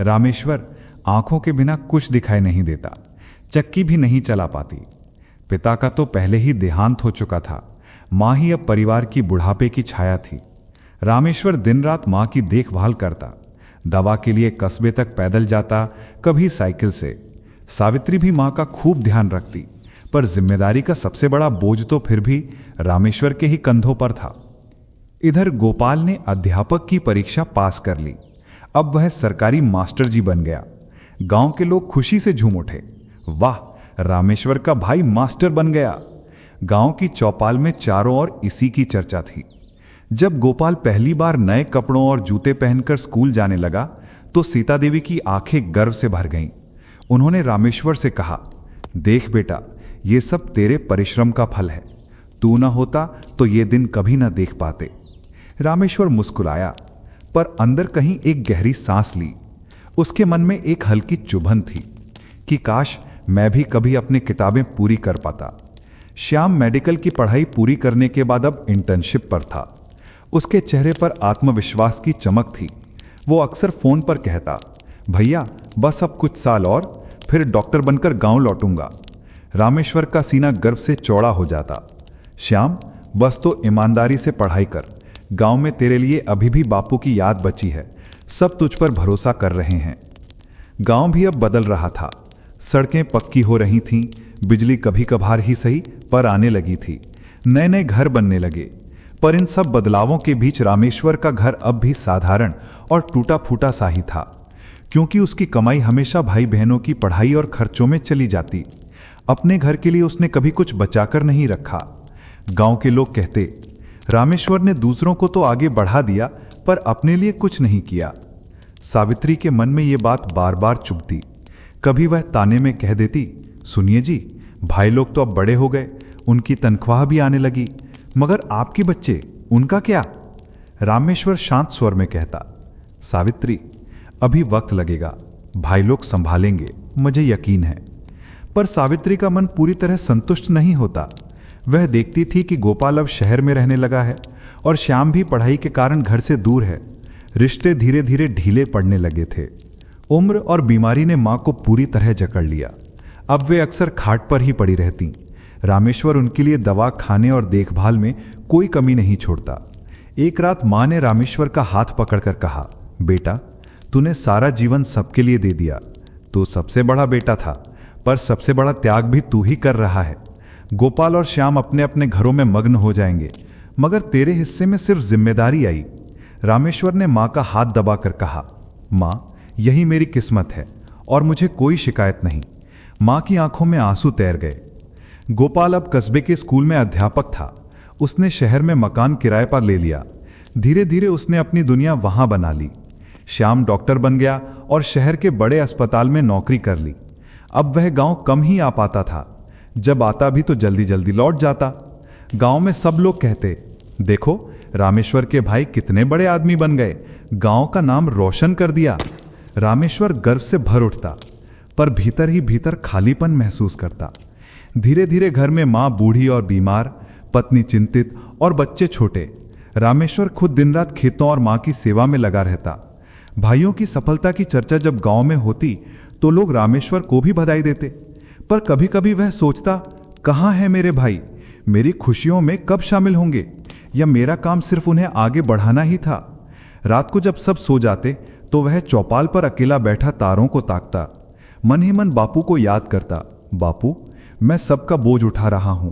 A: रामेश्वर आंखों के बिना कुछ दिखाई नहीं देता, चक्की भी नहीं चला पाती। पिता का तो पहले ही देहांत हो चुका था। माँ ही अब परिवार की बुढ़ापे की छाया थी। रामेश्वर दिन रात माँ की देखभाल करता। दवा के लिए कस्बे तक पैदल जाता, कभी साइकिल से। सावित्री भी माँ का खूब ध्यान रखती, पर जिम्मेदारी का सबसे बड़ा बोझ तो फिर भी रामेश्वर के ही कंधों पर था। इधर गोपाल ने अध्यापक की परीक्षा पास कर ली। अब वह सरकारी मास्टर जी बन गया। गांव के लोग खुशी से झूम उठे, वाह रामेश्वर का भाई मास्टर बन गया। गांव की चौपाल में चारों ओर इसी की चर्चा थी। जब गोपाल पहली बार नए कपड़ों और जूते पहनकर स्कूल जाने लगा तो सीता देवी की आंखें गर्व से भर गईं। उन्होंने रामेश्वर से कहा, देख बेटा, ये सब तेरे परिश्रम का फल है। तू न होता तो ये दिन कभी न देख पाते। रामेश्वर मुस्कुराया, पर अंदर कहीं एक गहरी सांस ली। उसके मन में एक हल्की चुभन थी कि काश मैं भी कभी अपनी किताबें पूरी कर पाता। श्याम मेडिकल की पढ़ाई पूरी करने के बाद अब इंटर्नशिप पर था। उसके चेहरे पर आत्मविश्वास की चमक थी। वो अक्सर फोन पर कहता, भैया बस अब कुछ साल और फिर डॉक्टर बनकर गांव लौटूंगा। रामेश्वर का सीना गर्व से चौड़ा हो जाता। श्याम बस तो ईमानदारी से पढ़ाई कर, गांव में तेरे लिए अभी भी बापू की याद बची है, सब तुझ पर भरोसा कर रहे हैं। गांव भी अब बदल रहा था। सड़कें पक्की हो रही थीं, बिजली कभी कभार ही सही पर आने लगी थी, नए नए घर बनने लगे। पर इन सब बदलावों के बीच रामेश्वर का घर अब भी साधारण और टूटा फूटा सा ही था, क्योंकि उसकी कमाई हमेशा भाई बहनों की पढ़ाई और खर्चों में चली जाती। अपने घर के लिए उसने कभी कुछ बचाकर नहीं रखा। गांव के लोग कहते, रामेश्वर ने दूसरों को तो आगे बढ़ा दिया पर अपने लिए कुछ नहीं किया। सावित्री के मन में ये बात बार बार चुभती। कभी वह ताने में कह देती, सुनिए जी, भाई लोग तो अब बड़े हो गए, उनकी तनख्वाह भी आने लगी, मगर आपके बच्चे, उनका क्या? रामेश्वर शांत स्वर में कहता, सावित्री अभी वक्त लगेगा, भाई लोग संभालेंगे, मुझे यकीन है। पर सावित्री का मन पूरी तरह संतुष्ट नहीं होता। वह देखती थी कि गोपाल अब शहर में रहने लगा है और श्याम भी पढ़ाई के कारण घर से दूर है। रिश्ते धीरे धीरे ढीले पड़ने लगे थे। उम्र और बीमारी ने मां को पूरी तरह जकड़ लिया। अब वे अक्सर खाट पर ही पड़ी रहती। रामेश्वर उनके लिए दवा, खाने और देखभाल में कोई कमी नहीं छोड़ता। एक रात मां ने रामेश्वर का हाथ पकड़कर कहा, बेटा तूने सारा जीवन सबके लिए दे दिया, तू सबसे बड़ा बेटा था, पर सबसे बड़ा त्याग भी तू ही कर रहा है। गोपाल और श्याम अपने अपने घरों में मग्न हो जाएंगे, मगर तेरे हिस्से में सिर्फ जिम्मेदारी आई। रामेश्वर ने मां का हाथ दबाकर कहा, मां यही मेरी किस्मत है और मुझे कोई शिकायत नहीं। मां की आंखों में आंसू तैर गए। गोपाल अब कस्बे के स्कूल में अध्यापक था। उसने शहर में मकान किराए पर ले लिया। धीरे धीरे उसने अपनी दुनिया वहां बना ली। श्याम डॉक्टर बन गया और शहर के बड़े अस्पताल में नौकरी कर ली। अब वह गांव कम ही आ पाता था, जब आता भी तो जल्दी जल्दी लौट जाता। गांव में सब लोग कहते, देखो रामेश्वर के भाई कितने बड़े आदमी बन गए, गांव का नाम रोशन कर दिया। रामेश्वर गर्व से भर उठता, पर भीतर ही भीतर खालीपन महसूस करता। धीरे धीरे घर में मां बूढ़ी और बीमार, पत्नी चिंतित और बच्चे छोटे। रामेश्वर खुद दिन रात खेतों और मां की सेवा में लगा रहता। भाइयों की सफलता की चर्चा जब गांव में होती तो लोग रामेश्वर को भी बधाई देते, पर कभी कभी वह सोचता, कहाँ है मेरे भाई, मेरी खुशियों में कब शामिल होंगे, या मेरा काम सिर्फ उन्हें आगे बढ़ाना ही था। रात को जब सब सो जाते तो वह चौपाल पर अकेला बैठा तारों को ताकता। मन ही मन बापू को याद करता, बापू मैं सबका बोझ उठा रहा हूं,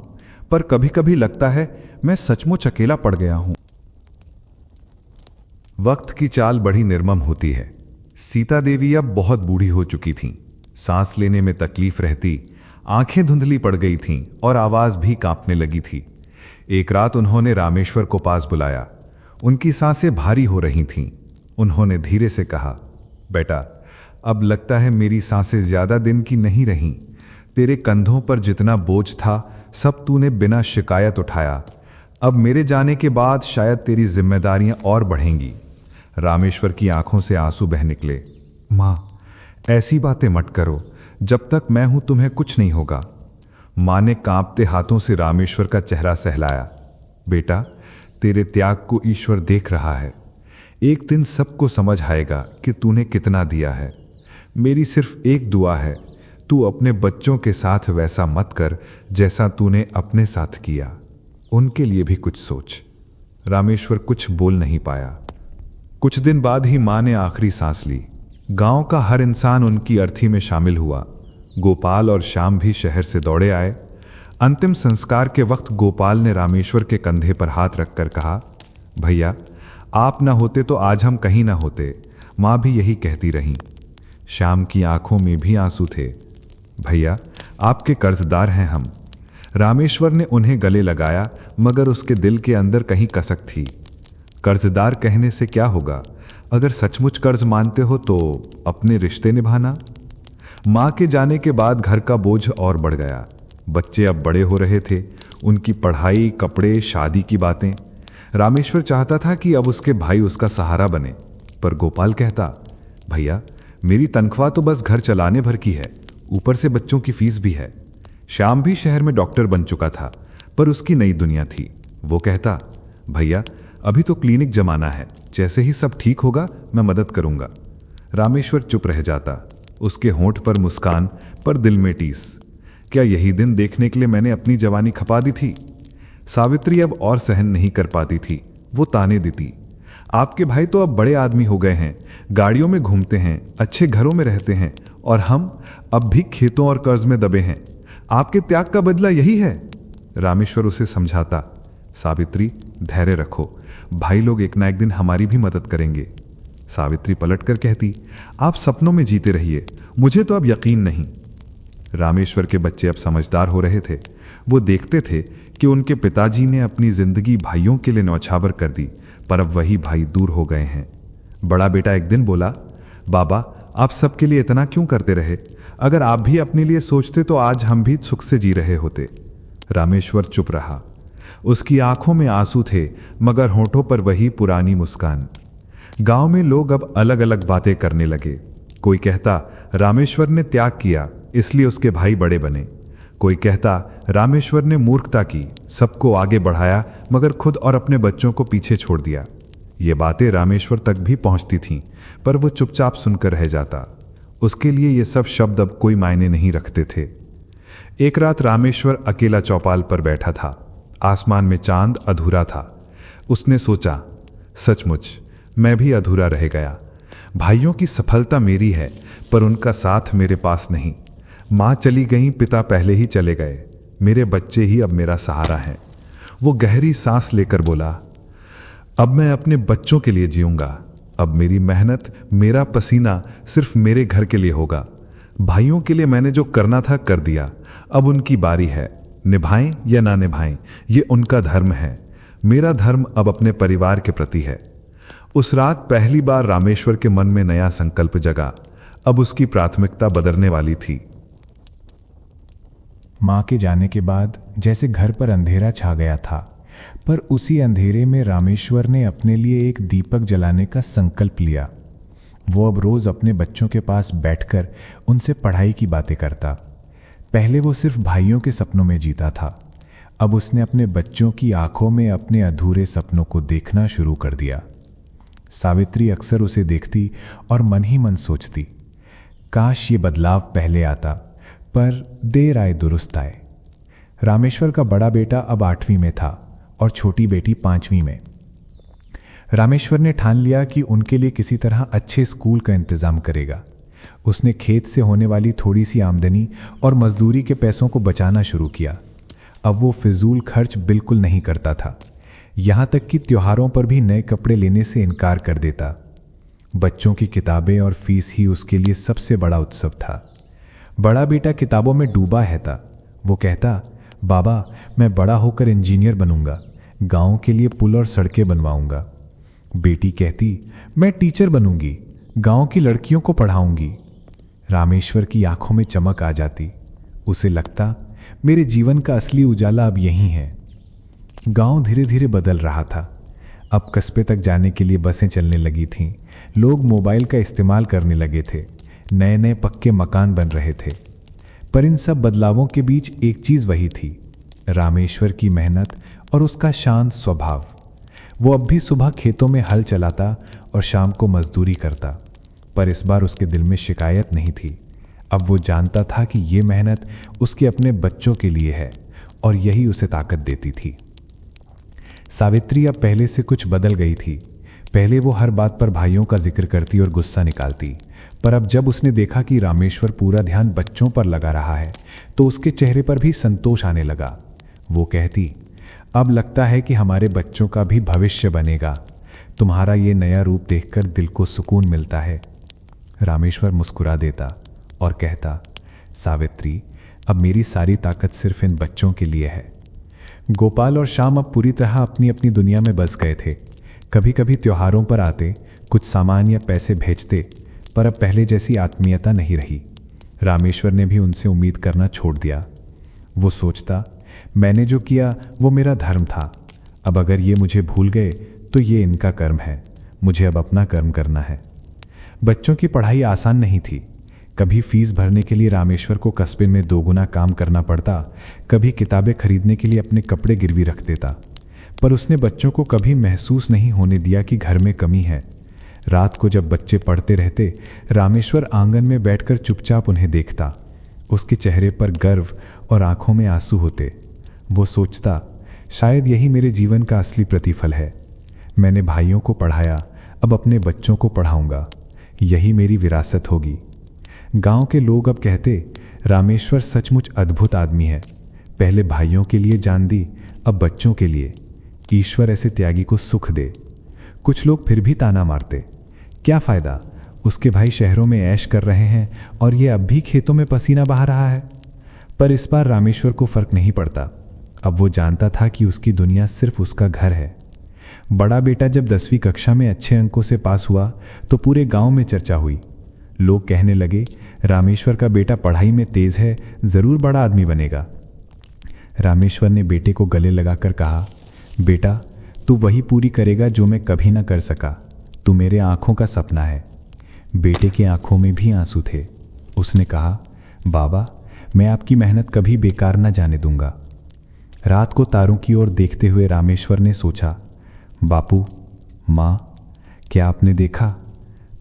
A: पर कभी कभी लगता है मैं सचमुच अकेला पड़ गया हूं। वक्त की चाल बड़ी निर्मम होती है। सीता देवी अब बहुत बूढ़ी हो चुकी थीं। सांस लेने में तकलीफ रहती, आंखें धुंधली पड़ गई थीं और आवाज भी कांपने लगी थी। एक रात उन्होंने रामेश्वर को पास बुलाया। उनकी सांसें भारी हो रही थीं। उन्होंने धीरे से कहा, बेटा अब लगता है मेरी सांसें ज्यादा दिन की नहीं रहीं। तेरे कंधों पर जितना बोझ था सब तूने बिना शिकायत उठाया। अब मेरे जाने के बाद शायद तेरी जिम्मेदारियां और बढ़ेंगी। रामेश्वर की आंखों से आंसू बह निकले। मां ऐसी बातें मत करो, जब तक मैं हूं तुम्हें कुछ नहीं होगा। मां ने कांपते हाथों से रामेश्वर का चेहरा सहलाया। बेटा तेरे त्याग को ईश्वर देख रहा है। एक दिन सबको समझ आएगा कि तूने कितना दिया है। मेरी सिर्फ एक दुआ है, तू अपने बच्चों के साथ वैसा मत कर जैसा तूने अपने साथ किया। उनके लिए भी कुछ सोच। रामेश्वर कुछ बोल नहीं पाया। कुछ दिन बाद ही मां ने आखिरी सांस ली। गांव का हर इंसान उनकी अर्थी में शामिल हुआ। गोपाल और श्याम भी शहर से दौड़े आए। अंतिम संस्कार के वक्त गोपाल ने रामेश्वर के कंधे पर हाथ रखकर कहा, भैया आप ना होते तो आज हम कहीं ना होते। मां भी यही कहती रहीं। श्याम की आंखों में भी आंसू थे। भैया आपके कर्जदार हैं हम। रामेश्वर ने उन्हें गले लगाया, मगर उसके दिल के अंदर कहीं कसक थी। कर्जदार कहने से क्या होगा, अगर सचमुच कर्ज मानते हो तो अपने रिश्ते निभाना। मां के जाने के बाद घर का बोझ और बढ़ गया। बच्चे अब बड़े हो रहे थे, उनकी पढ़ाई, कपड़े, शादी की बातें। रामेश्वर चाहता था कि अब उसके भाई उसका सहारा बने, पर गोपाल कहता, भैया मेरी तनख्वाह तो बस घर चलाने भर की है, ऊपर से बच्चों की फीस भी है। श्याम भी शहर में डॉक्टर बन चुका था, पर उसकी नई दुनिया थी। वो कहता, भैया अभी तो क्लिनिक जमाना है, जैसे ही सब ठीक होगा मैं मदद करूंगा। रामेश्वर चुप रह जाता, उसके होंठ पर मुस्कान पर दिल में टीस। क्या यही दिन देखने के लिए मैंने अपनी जवानी खपा दी थी? सावित्री अब और सहन नहीं कर पाती थी। वो ताने देती, आपके भाई तो अब बड़े आदमी हो गए हैं, गाड़ियों में घूमते हैं, अच्छे घरों में रहते हैं, और हम अब भी खेतों और कर्ज में दबे हैं। आपके त्याग का बदला यही है। रामेश्वर उसे समझाता, सावित्री धैर्य रखो, भाई लोग एक ना एक दिन हमारी भी मदद करेंगे। सावित्री पलटकर कहती, आप सपनों में जीते रहिए, मुझे तो अब यकीन नहीं। रामेश्वर के बच्चे अब समझदार हो रहे थे। वो देखते थे कि उनके पिताजी ने अपनी जिंदगी भाइयों के लिए न्यौछावर कर दी, पर अब वही भाई दूर हो गए हैं। बड़ा बेटा एक दिन बोला, बाबा आप सबके लिए इतना क्यों करते रहे? अगर आप भी अपने लिए सोचते तो आज हम भी सुख से जी रहे होते। रामेश्वर चुप रहा। उसकी आंखों में आंसू थे, मगर होठों पर वही पुरानी मुस्कान। गांव में लोग अब अलग अलग बातें करने लगे। कोई कहता रामेश्वर ने त्याग किया इसलिए उसके भाई बड़े बने। कोई कहता रामेश्वर ने मूर्खता की, सबको आगे बढ़ाया मगर खुद और अपने बच्चों को पीछे छोड़ दिया। ये बातें रामेश्वर तक भी पहुंचती थीं, पर वो चुपचाप सुनकर रह जाता। उसके लिए ये सब शब्द अब कोई मायने नहीं रखते थे। एक रात रामेश्वर अकेला चौपाल पर बैठा था। आसमान में चांद अधूरा था। उसने सोचा, सचमुच मैं भी अधूरा रह गया। भाइयों की सफलता मेरी है, पर उनका साथ मेरे पास नहीं। माँ चली गई, पिता पहले ही चले गए, मेरे बच्चे ही अब मेरा सहारा हैं। वो गहरी सांस लेकर बोला, अब मैं अपने बच्चों के लिए जीऊंगा। अब मेरी मेहनत, मेरा पसीना सिर्फ मेरे घर के लिए होगा। भाइयों के लिए मैंने जो करना था कर दिया, अब उनकी बारी है। निभाएं या ना निभाएं, ये उनका धर्म है। मेरा धर्म अब अपने परिवार के प्रति है। उस रात पहली बार रामेश्वर के मन में नया संकल्प जगा। अब उसकी प्राथमिकता बदलने वाली थी।
C: मां के जाने के बाद जैसे घर पर अंधेरा छा गया था, पर उसी अंधेरे में रामेश्वर ने अपने लिए एक दीपक जलाने का संकल्प लिया। वो अब रोज अपने बच्चों के पास बैठकर उनसे पढ़ाई की बातें करता। पहले वो सिर्फ भाइयों के सपनों में जीता था, अब उसने अपने बच्चों की आंखों में अपने अधूरे सपनों को देखना शुरू कर दिया। सावित्री अक्सर उसे देखती और मन ही मन सोचती, काश ये बदलाव पहले आता, पर देर आए दुरुस्त आए। रामेश्वर का बड़ा बेटा अब 8वीं में था और छोटी बेटी 5वीं में। रामेश्वर ने ठान लिया कि उनके लिए किसी तरह अच्छे स्कूल का इंतजाम करेगा। उसने खेत से होने वाली थोड़ी सी आमदनी और मजदूरी के पैसों को बचाना शुरू किया। अब वो फिजूल खर्च बिल्कुल नहीं करता था, यहाँ तक कि त्योहारों पर भी नए कपड़े लेने से इनकार कर देता। बच्चों की किताबें और फीस ही उसके लिए सबसे बड़ा उत्सव था। बड़ा बेटा किताबों में डूबा है था। वो कहता, बाबा मैं बड़ा होकर इंजीनियर बनूंगा, गांव के लिए पुल और सड़कें बनवाऊंगा। बेटी कहती, मैं टीचर बनूंगी, गांव की लड़कियों को पढ़ाऊंगी। रामेश्वर की आंखों में चमक आ जाती। उसे लगता, मेरे जीवन का असली उजाला अब यही है। गांव धीरे धीरे बदल रहा था। अब कस्बे तक जाने के लिए बसें चलने लगी थीं। लोग मोबाइल का इस्तेमाल करने लगे थे। नए नए पक्के मकान बन रहे थे। पर इन सब बदलावों के बीच एक चीज़ वही थी, रामेश्वर की मेहनत और उसका शांत स्वभाव। वो अब भी सुबह खेतों में हल चलाता और शाम को मजदूरी करता, पर इस बार उसके दिल में शिकायत नहीं थी। अब वो जानता था कि ये मेहनत उसके अपने बच्चों के लिए है और यही उसे ताकत देती थी। सावित्री अब पहले से कुछ बदल गई थी। पहले वो हर बात पर भाइयों का जिक्र करती और गुस्सा निकालती, पर अब जब उसने देखा कि रामेश्वर पूरा ध्यान बच्चों पर लगा रहा है, तो उसके चेहरे पर भी संतोष आने लगा। वो कहती, अब लगता है कि हमारे बच्चों का भी भविष्य बनेगा। तुम्हारा ये नया रूप देखकर दिल को सुकून मिलता है। रामेश्वर मुस्कुरा देता और कहता, सावित्री अब मेरी सारी ताकत सिर्फ इन बच्चों के लिए है। गोपाल और श्याम अब पूरी तरह अपनी अपनी दुनिया में बस गए थे। कभी कभी त्योहारों पर आते, कुछ सामान या पैसे भेजते, पर अब पहले जैसी आत्मीयता नहीं रही। रामेश्वर ने भी उनसे उम्मीद करना छोड़ दिया। वो सोचता, मैंने जो किया वो मेरा धर्म था। अब अगर ये मुझे भूल गए तो ये इनका कर्म है। मुझे अब अपना कर्म करना है। बच्चों की पढ़ाई आसान नहीं थी। कभी फीस भरने के लिए रामेश्वर को कस्बे में दोगुना काम करना पड़ता, कभी किताबें खरीदने के लिए अपने कपड़े गिरवी रख देता। पर उसने बच्चों को कभी महसूस नहीं होने दिया कि घर में कमी है। रात को जब बच्चे पढ़ते रहते, रामेश्वर आंगन में बैठकर चुपचाप उन्हें देखता। उसके चेहरे पर गर्व और आंखों में आंसू होते। वो सोचता, शायद यही मेरे जीवन का असली प्रतिफल है। मैंने भाइयों को पढ़ाया, अब अपने बच्चों को पढ़ाऊंगा। यही मेरी विरासत होगी। गांव के लोग अब कहते, रामेश्वर सचमुच अद्भुत आदमी है। पहले भाइयों के लिए जान दी, अब बच्चों के लिए। ईश्वर ऐसे त्यागी को सुख दे। कुछ लोग फिर भी ताना मारते, क्या फायदा, उसके भाई शहरों में ऐश कर रहे हैं और ये अब भी खेतों में पसीना बहा रहा है। पर इस बार रामेश्वर को फर्क नहीं पड़ता। अब वो जानता था कि उसकी दुनिया सिर्फ उसका घर है। बड़ा बेटा जब 10वीं कक्षा में अच्छे अंकों से पास हुआ तो पूरे गांव में चर्चा हुई। लोग कहने लगे, रामेश्वर का बेटा पढ़ाई में तेज है, जरूर बड़ा आदमी बनेगा। रामेश्वर ने बेटे को गले लगाकर कहा, बेटा तू वही पूरी करेगा जो मैं कभी ना कर सका। तू मेरे आंखों का सपना है। बेटे की आंखों में भी आंसू थे। उसने कहा, बाबा मैं आपकी मेहनत कभी बेकार ना जाने दूंगा। रात को तारों की ओर देखते हुए रामेश्वर ने सोचा, बापू, माँ, क्या आपने देखा,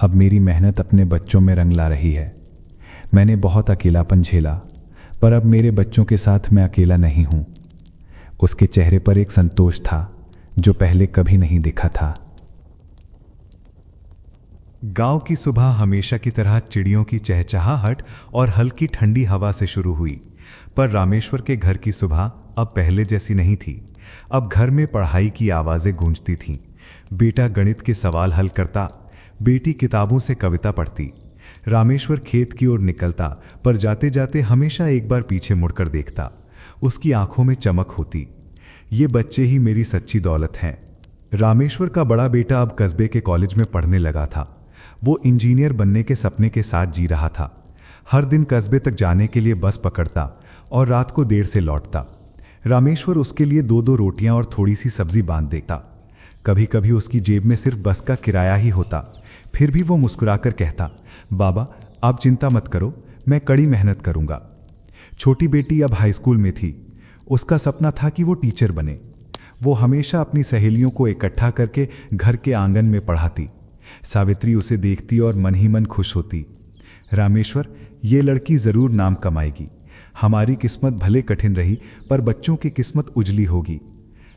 C: अब मेरी मेहनत अपने बच्चों में रंग ला रही है। मैंने बहुत अकेलापन झेला, पर अब मेरे बच्चों के साथ मैं अकेला नहीं हूँ। उसके चेहरे पर एक संतोष था जो पहले कभी नहीं दिखा था।
A: गांव की सुबह हमेशा की तरह चिड़ियों की चहचहाहट और हल्की ठंडी हवा से शुरू हुई, पर रामेश्वर के घर की सुबह अब पहले जैसी नहीं थी। अब घर में पढ़ाई की आवाजें गूंजती थीं। बेटा गणित के सवाल हल करता, बेटी किताबों से कविता पढ़ती। रामेश्वर खेत की ओर निकलता, पर जाते जाते हमेशा एक बार पीछे मुड़कर देखता। उसकी आंखों में चमक होती। ये बच्चे ही मेरी सच्ची दौलत हैं। रामेश्वर का बड़ा बेटा अब कस्बे के कॉलेज में पढ़ने लगा था। वो इंजीनियर बनने के सपने के साथ जी रहा था। हर दिन कस्बे तक जाने के लिए बस पकड़ता और रात को देर से लौटता। रामेश्वर उसके लिए 2-2 रोटियां और थोड़ी सी सब्जी बांध देता। कभी कभी उसकी जेब में सिर्फ बस का किराया ही होता, फिर भी वो मुस्कुराकर कहता, बाबा आप चिंता मत करो, मैं कड़ी मेहनत करूंगा। छोटी बेटी अब हाई स्कूल में थी। उसका सपना था कि वो टीचर बने। वो हमेशा अपनी सहेलियों को इकट्ठा करके घर के आंगन में पढ़ाती। सावित्री उसे देखती और मन ही मन खुश होती। रामेश्वर, ये लड़की जरूर नाम कमाएगी। हमारी किस्मत भले कठिन रही, पर बच्चों की किस्मत उजली होगी।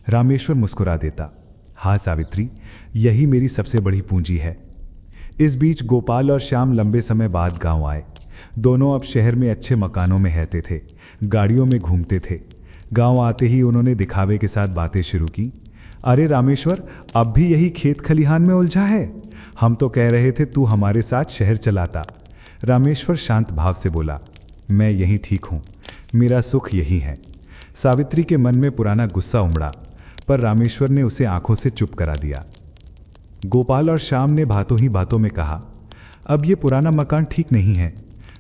A: रामेश्वर मुस्कुरा देता, हाँ सावित्री, यही मेरी सबसे बड़ी पूंजी है। इस बीच गोपाल और श्याम लंबे समय बाद गांव आए। दोनों अब शहर में अच्छे मकानों में रहते थे, गाड़ियों में घूमते थे। गांव आते ही उन्होंने दिखावे के साथ बातें शुरू की। अरे रामेश्वर, अब भी यही खेत खलिहान में उलझा है? हम तो कह रहे थे तू हमारे साथ शहर चलाता। रामेश्वर शांत भाव से बोला, मैं यहीं ठीक हूँ, मेरा सुख यही है। सावित्री के मन में पुराना गुस्सा उमड़ा, पर रामेश्वर ने उसे आंखों से चुप करा दिया। गोपाल और श्याम ने बातों ही बातों में कहा, अब ये पुराना मकान ठीक नहीं है,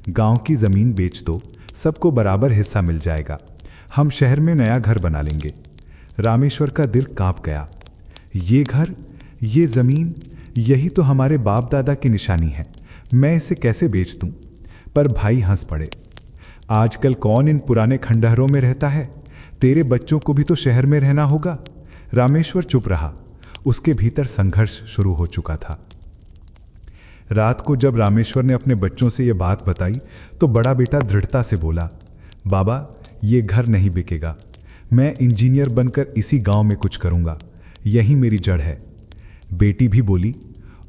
A: गांव की जमीन बेच दो, सबको बराबर हिस्सा मिल जाएगा। हम शहर में नया घर बना लेंगे। रामेश्वर का दिल कांप गया। ये घर, ये जमीन, यही तो हमारे बाप दादा की निशानी है। मैं इसे कैसे बेच दूं? पर भाई हंस पड़े। आजकल कौन इन पुराने खंडहरों में रहता है? तेरे बच्चों को भी तो शहर में रहना होगा। रामेश्वर चुप रहा। उसके भीतर संघर्ष शुरू हो चुका था। रात को जब रामेश्वर ने अपने बच्चों से यह बात बताई तो बड़ा बेटा दृढ़ता से बोला, बाबा ये घर नहीं बिकेगा। मैं इंजीनियर बनकर इसी गांव में कुछ करूंगा, यही मेरी जड़ है। बेटी भी बोली,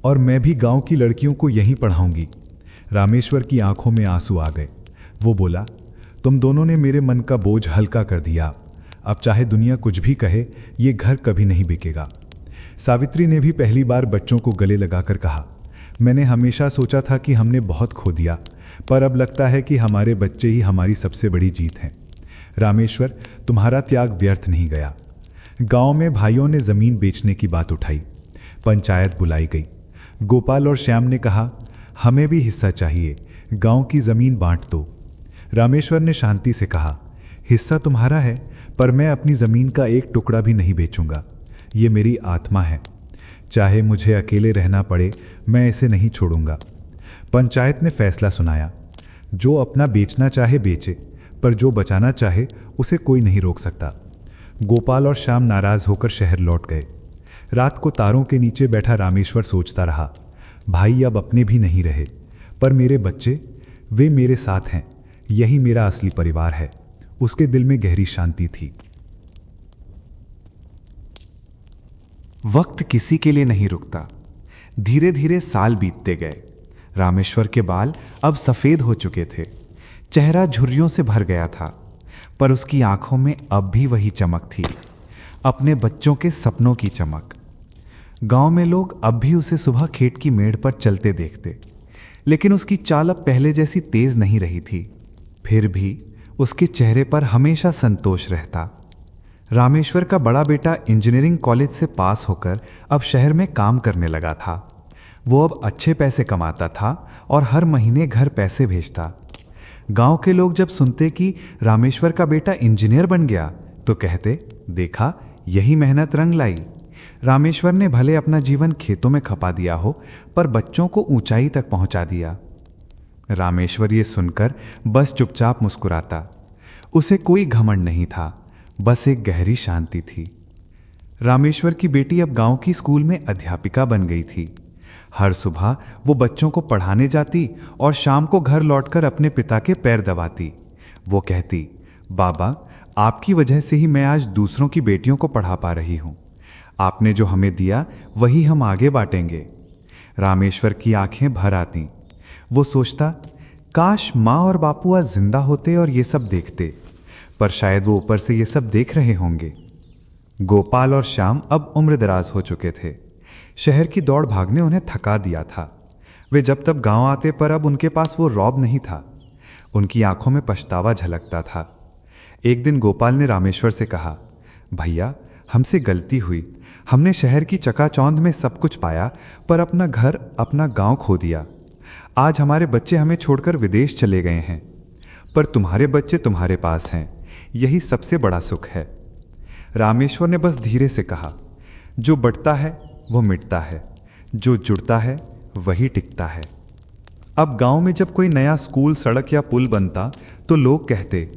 A: और मैं भी गांव की लड़कियों को यहीं पढ़ाऊंगी। रामेश्वर की आंखों में आंसू आ गए। वो बोला, तुम दोनों ने मेरे मन का बोझ हल्का कर दिया। अब चाहे दुनिया कुछ भी कहे, ये घर कभी नहीं बिकेगा। सावित्री ने भी पहली बार बच्चों को गले लगाकर कहा, मैंने हमेशा सोचा था कि हमने बहुत खो दिया, पर अब लगता है कि हमारे बच्चे ही हमारी सबसे बड़ी जीत हैं। रामेश्वर, तुम्हारा त्याग व्यर्थ नहीं गया। गांव में भाइयों ने जमीन बेचने की बात उठाई। पंचायत बुलाई गई। गोपाल और श्याम ने कहा, हमें भी हिस्सा चाहिए, गांव की जमीन बांट दो। रामेश्वर ने शांति से कहा, हिस्सा तुम्हारा है, पर मैं अपनी जमीन का एक टुकड़ा भी नहीं बेचूंगा। ये मेरी आत्मा है। चाहे मुझे अकेले रहना पड़े, मैं इसे नहीं छोड़ूंगा। पंचायत ने फैसला सुनाया, जो अपना बेचना चाहे बेचे, पर जो बचाना चाहे उसे कोई नहीं रोक सकता। गोपाल और श्याम नाराज होकर शहर लौट गए। रात को तारों के नीचे बैठा रामेश्वर सोचता रहा, भाई अब अपने भी नहीं रहे, पर मेरे बच्चे, वे मेरे साथ हैं, यही मेरा असली परिवार है। उसके दिल में गहरी शांति थी।
B: वक्त किसी के लिए नहीं रुकता। धीरे धीरे साल बीतते गए। रामेश्वर के बाल अब सफेद हो चुके थे। चेहरा झुर्रियों से भर गया था, पर उसकी आंखों में अब भी वही चमक थी, अपने बच्चों के सपनों की चमक। गांव में लोग अब भी उसे सुबह खेत की मेड़ पर चलते देखते, लेकिन उसकी चाल अब पहले जैसी तेज नहीं रही थी। फिर भी उसके चेहरे पर हमेशा संतोष रहता। रामेश्वर का बड़ा बेटा इंजीनियरिंग कॉलेज से पास होकर अब शहर में काम करने लगा था। वो अब अच्छे पैसे कमाता था और हर महीने घर पैसे भेजता। गांव के लोग जब सुनते कि रामेश्वर का बेटा इंजीनियर बन गया तो कहते, देखा, यही मेहनत रंग लाई। रामेश्वर ने भले अपना जीवन खेतों में खपा दिया हो, पर बच्चों को ऊंचाई तक पहुंचा दिया। रामेश्वर ये सुनकर बस चुपचाप मुस्कुराता। उसे कोई घमंड नहीं था, बस एक गहरी शांति थी। रामेश्वर की बेटी अब गांव की स्कूल में अध्यापिका बन गई थी। हर सुबह वो बच्चों को पढ़ाने जाती और शाम को घर लौटकर अपने पिता के पैर दबाती। वो कहती, बाबा, आपकी वजह से ही मैं आज दूसरों की बेटियों को पढ़ा पा रही हूँ। आपने जो हमें दिया वही हम आगे बांटेंगे। रामेश्वर की आंखें भर आती। वो सोचता, काश माँ और बापू आज जिंदा होते और ये सब देखते, पर शायद वो ऊपर से ये सब देख रहे होंगे। गोपाल और श्याम अब उम्रदराज हो चुके थे। शहर की दौड़ भाग ने उन्हें थका दिया था। वे जब तब गांव आते, पर अब उनके पास वो रौब नहीं था। उनकी आंखों में पछतावा झलकता था। एक दिन गोपाल ने रामेश्वर से कहा, भैया, हमसे गलती हुई। हमने शहर की चकाचौंध में सब कुछ पाया, पर अपना घर, अपना गांव खो दिया। आज हमारे बच्चे हमें छोड़कर विदेश चले गए हैं, पर तुम्हारे बच्चे तुम्हारे पास हैं, यही सबसे बड़ा सुख है। रामेश्वर ने बस धीरे से कहा, जो बढ़ता है वो मिटता है, जो जुड़ता है वही टिकता है। अब गांव में जब कोई नया स्कूल, सड़क या पुल बनता तो लोग कहते,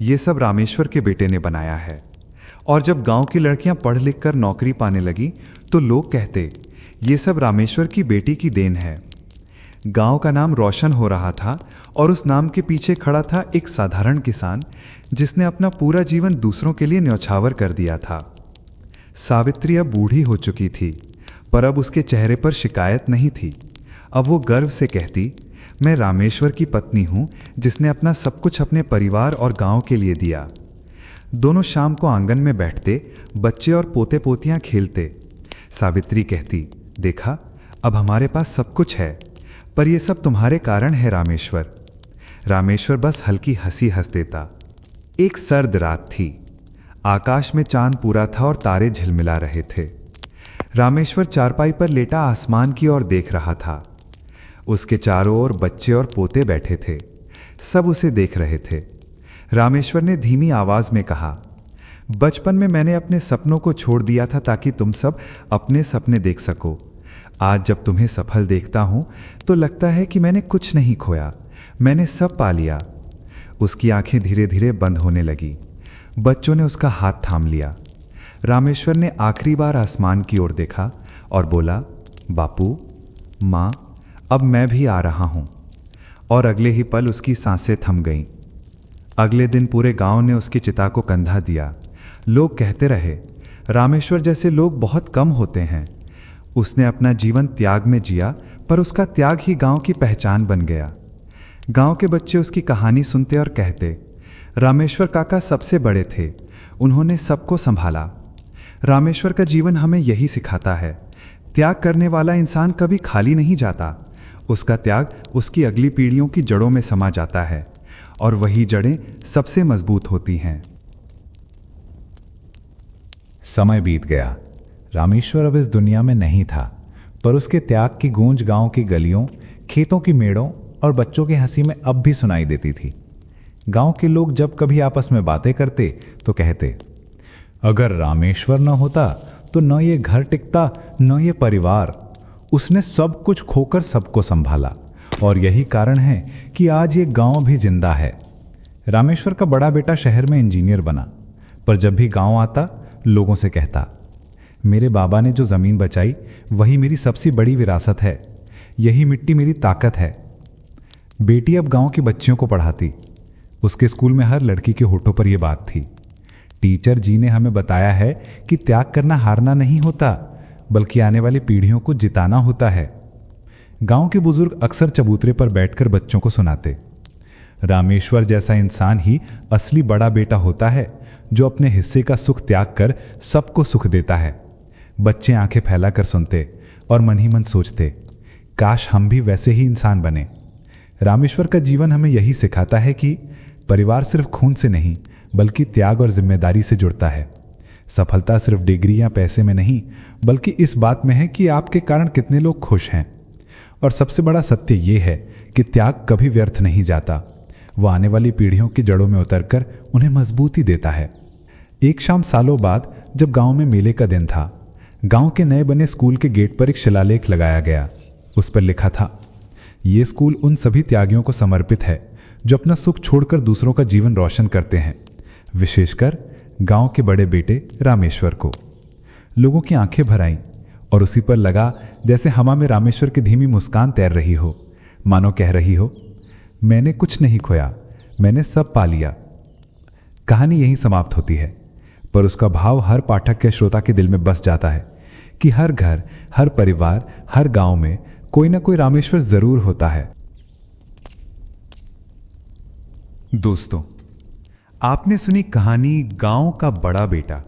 B: ये सब रामेश्वर के बेटे ने बनाया है। और जब गांव की लड़कियां पढ़ लिख कर नौकरी पाने लगी तो लोग कहते, ये सब रामेश्वर की बेटी की देन है। गांव का नाम रोशन हो रहा था और उस नाम के पीछे खड़ा था एक साधारण किसान, जिसने अपना पूरा जीवन दूसरों के लिए न्यौछावर कर दिया था। सावित्री अब बूढ़ी हो चुकी थी, पर अब उसके चेहरे पर शिकायत नहीं थी। अब वो गर्व से कहती, मैं रामेश्वर की पत्नी हूँ, जिसने अपना सब कुछ अपने परिवार और गांव के लिए दिया। दोनों शाम को आंगन में बैठते, बच्चे और पोते पोतियाँ खेलते। सावित्री कहती, देखा, अब हमारे पास सब कुछ है, पर यह सब तुम्हारे कारण है रामेश्वर। रामेश्वर बस हल्की हंसी हंस देता। एक सर्द रात थी। आकाश में चांद पूरा था और तारे झिलमिला रहे थे। रामेश्वर चारपाई पर लेटा आसमान की ओर देख रहा था। उसके चारों ओर बच्चे और पोते बैठे थे, सब उसे देख रहे थे। रामेश्वर ने धीमी आवाज में कहा, बचपन में मैंने अपने सपनों को छोड़ दिया था ताकि तुम सब अपने सपने देख सको। आज जब तुम्हें सफल देखता हूं तो लगता है कि मैंने कुछ नहीं खोया, मैंने सब पा लिया। उसकी आंखें धीरे धीरे बंद होने लगी। बच्चों ने उसका हाथ थाम लिया। रामेश्वर ने आखिरी बार आसमान की ओर देखा और बोला, बापू, माँ, अब मैं भी आ रहा हूँ। और अगले ही पल उसकी सांसें थम गईं। अगले दिन पूरे गांव ने उसकी चिता को कंधा दिया। लोग कहते रहे, रामेश्वर जैसे लोग बहुत कम होते हैं। उसने अपना जीवन त्याग में जिया, पर उसका त्याग ही गांव की पहचान बन गया। गांव के बच्चे उसकी कहानी सुनते और कहते, रामेश्वर काका सबसे बड़े थे, उन्होंने सबको संभाला। रामेश्वर का जीवन हमें यही सिखाता है, त्याग करने वाला इंसान कभी खाली नहीं जाता। उसका त्याग उसकी अगली पीढ़ियों की जड़ों में समा जाता है और वही जड़ें सबसे मजबूत होती हैं।
C: समय बीत गया। रामेश्वर अब इस दुनिया में नहीं था, पर उसके त्याग की गूंज गांव की गलियों, खेतों की मेड़ों और बच्चों की हंसी में अब भी सुनाई देती थी। गांव के लोग जब कभी आपस में बातें करते तो कहते, अगर रामेश्वर न होता
A: तो न ये घर टिकता न ये परिवार। उसने सब कुछ खोकर सबको संभाला और यही कारण है कि आज ये गांव भी जिंदा है। रामेश्वर का बड़ा बेटा शहर में इंजीनियर बना, पर जब भी गांव आता लोगों से कहता, मेरे बाबा ने जो ज़मीन बचाई वही मेरी सबसे बड़ी विरासत है, यही मिट्टी मेरी ताकत है। बेटी अब गांव की बच्चियों को पढ़ाती। उसके स्कूल में हर लड़की के होठों पर यह बात थी। टीचर जी ने हमें बताया है कि त्याग करना हारना नहीं होता, बल्कि आने वाली पीढ़ियों को जिताना होता है। गांव के बुजुर्ग अक्सर चबूतरे पर बैठकर बच्चों को सुनाते। रामेश्वर जैसा इंसान ही असली बड़ा बेटा होता है, जो अपने हिस्से का सुख त्याग कर सबको सुख देता है। बच्चे आंखें फैलाकर सुनते और मन ही मन सोचते, काश हम भी वैसे ही इंसान बने। रामेश्वर का जीवन हमें यही सिखाता है कि परिवार सिर्फ खून से नहीं, बल्कि त्याग और जिम्मेदारी से जुड़ता है। सफलता सिर्फ डिग्री या पैसे में नहीं, बल्कि इस बात में है कि आपके कारण कितने लोग खुश हैं। और सबसे बड़ा सत्य यह है कि त्याग कभी व्यर्थ नहीं जाता, वो आने वाली पीढ़ियों की जड़ों में उतरकर उन्हें मजबूती देता है। एक शाम सालों बाद जब गांव में मेले का दिन था, गांव के नए बने स्कूल के गेट पर एक शिलालेख लगाया गया। उस पर लिखा था, ये स्कूल उन सभी त्यागियों को समर्पित है जो अपना सुख छोड़कर दूसरों का जीवन रोशन करते हैं, विशेषकर गांव के बड़े बेटे रामेश्वर को। लोगों की आंखें भर आईं और उसी पर लगा जैसे हवा में रामेश्वर की धीमी मुस्कान तैर रही हो, मानो कह रही हो, मैंने कुछ नहीं खोया, मैंने सब पा लिया। कहानी यहीं समाप्त होती है, पर उसका भाव हर पाठक के श्रोता के दिल में बस जाता है कि हर घर, हर परिवार, हर गांव में कोई ना कोई रामेश्वर जरूर होता है।
B: दोस्तों, आपने सुनी कहानी गांव का बड़ा बेटा।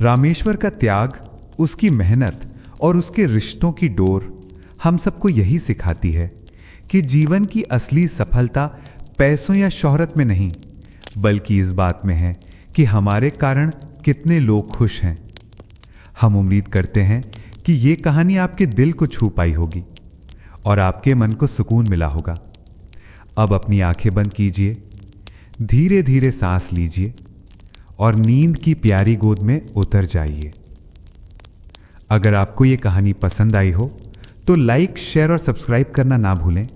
B: रामेश्वर का त्याग, उसकी मेहनत और उसके रिश्तों की डोर हम सबको यही सिखाती है कि जीवन की असली सफलता पैसों या शोहरत में नहीं, बल्कि इस बात में है कि हमारे कारण कितने लोग खुश हैं। हम उम्मीद करते हैं कि ये कहानी आपके दिल को छू पाई होगी और आपके मन को सुकून मिला होगा। अब अपनी आंखें बंद कीजिए, धीरे धीरे सांस लीजिए और नींद की प्यारी गोद में उतर जाइए। अगर आपको ये कहानी पसंद आई हो तो लाइक, शेयर और सब्सक्राइब करना ना भूलें,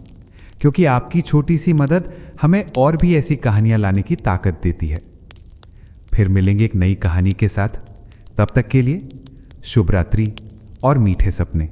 B: क्योंकि आपकी छोटी सी मदद हमें और भी ऐसी कहानियां लाने की ताकत देती है। फिर मिलेंगे एक नई कहानी के साथ। तब तक के लिए शुभ रात्रि और मीठे सपने।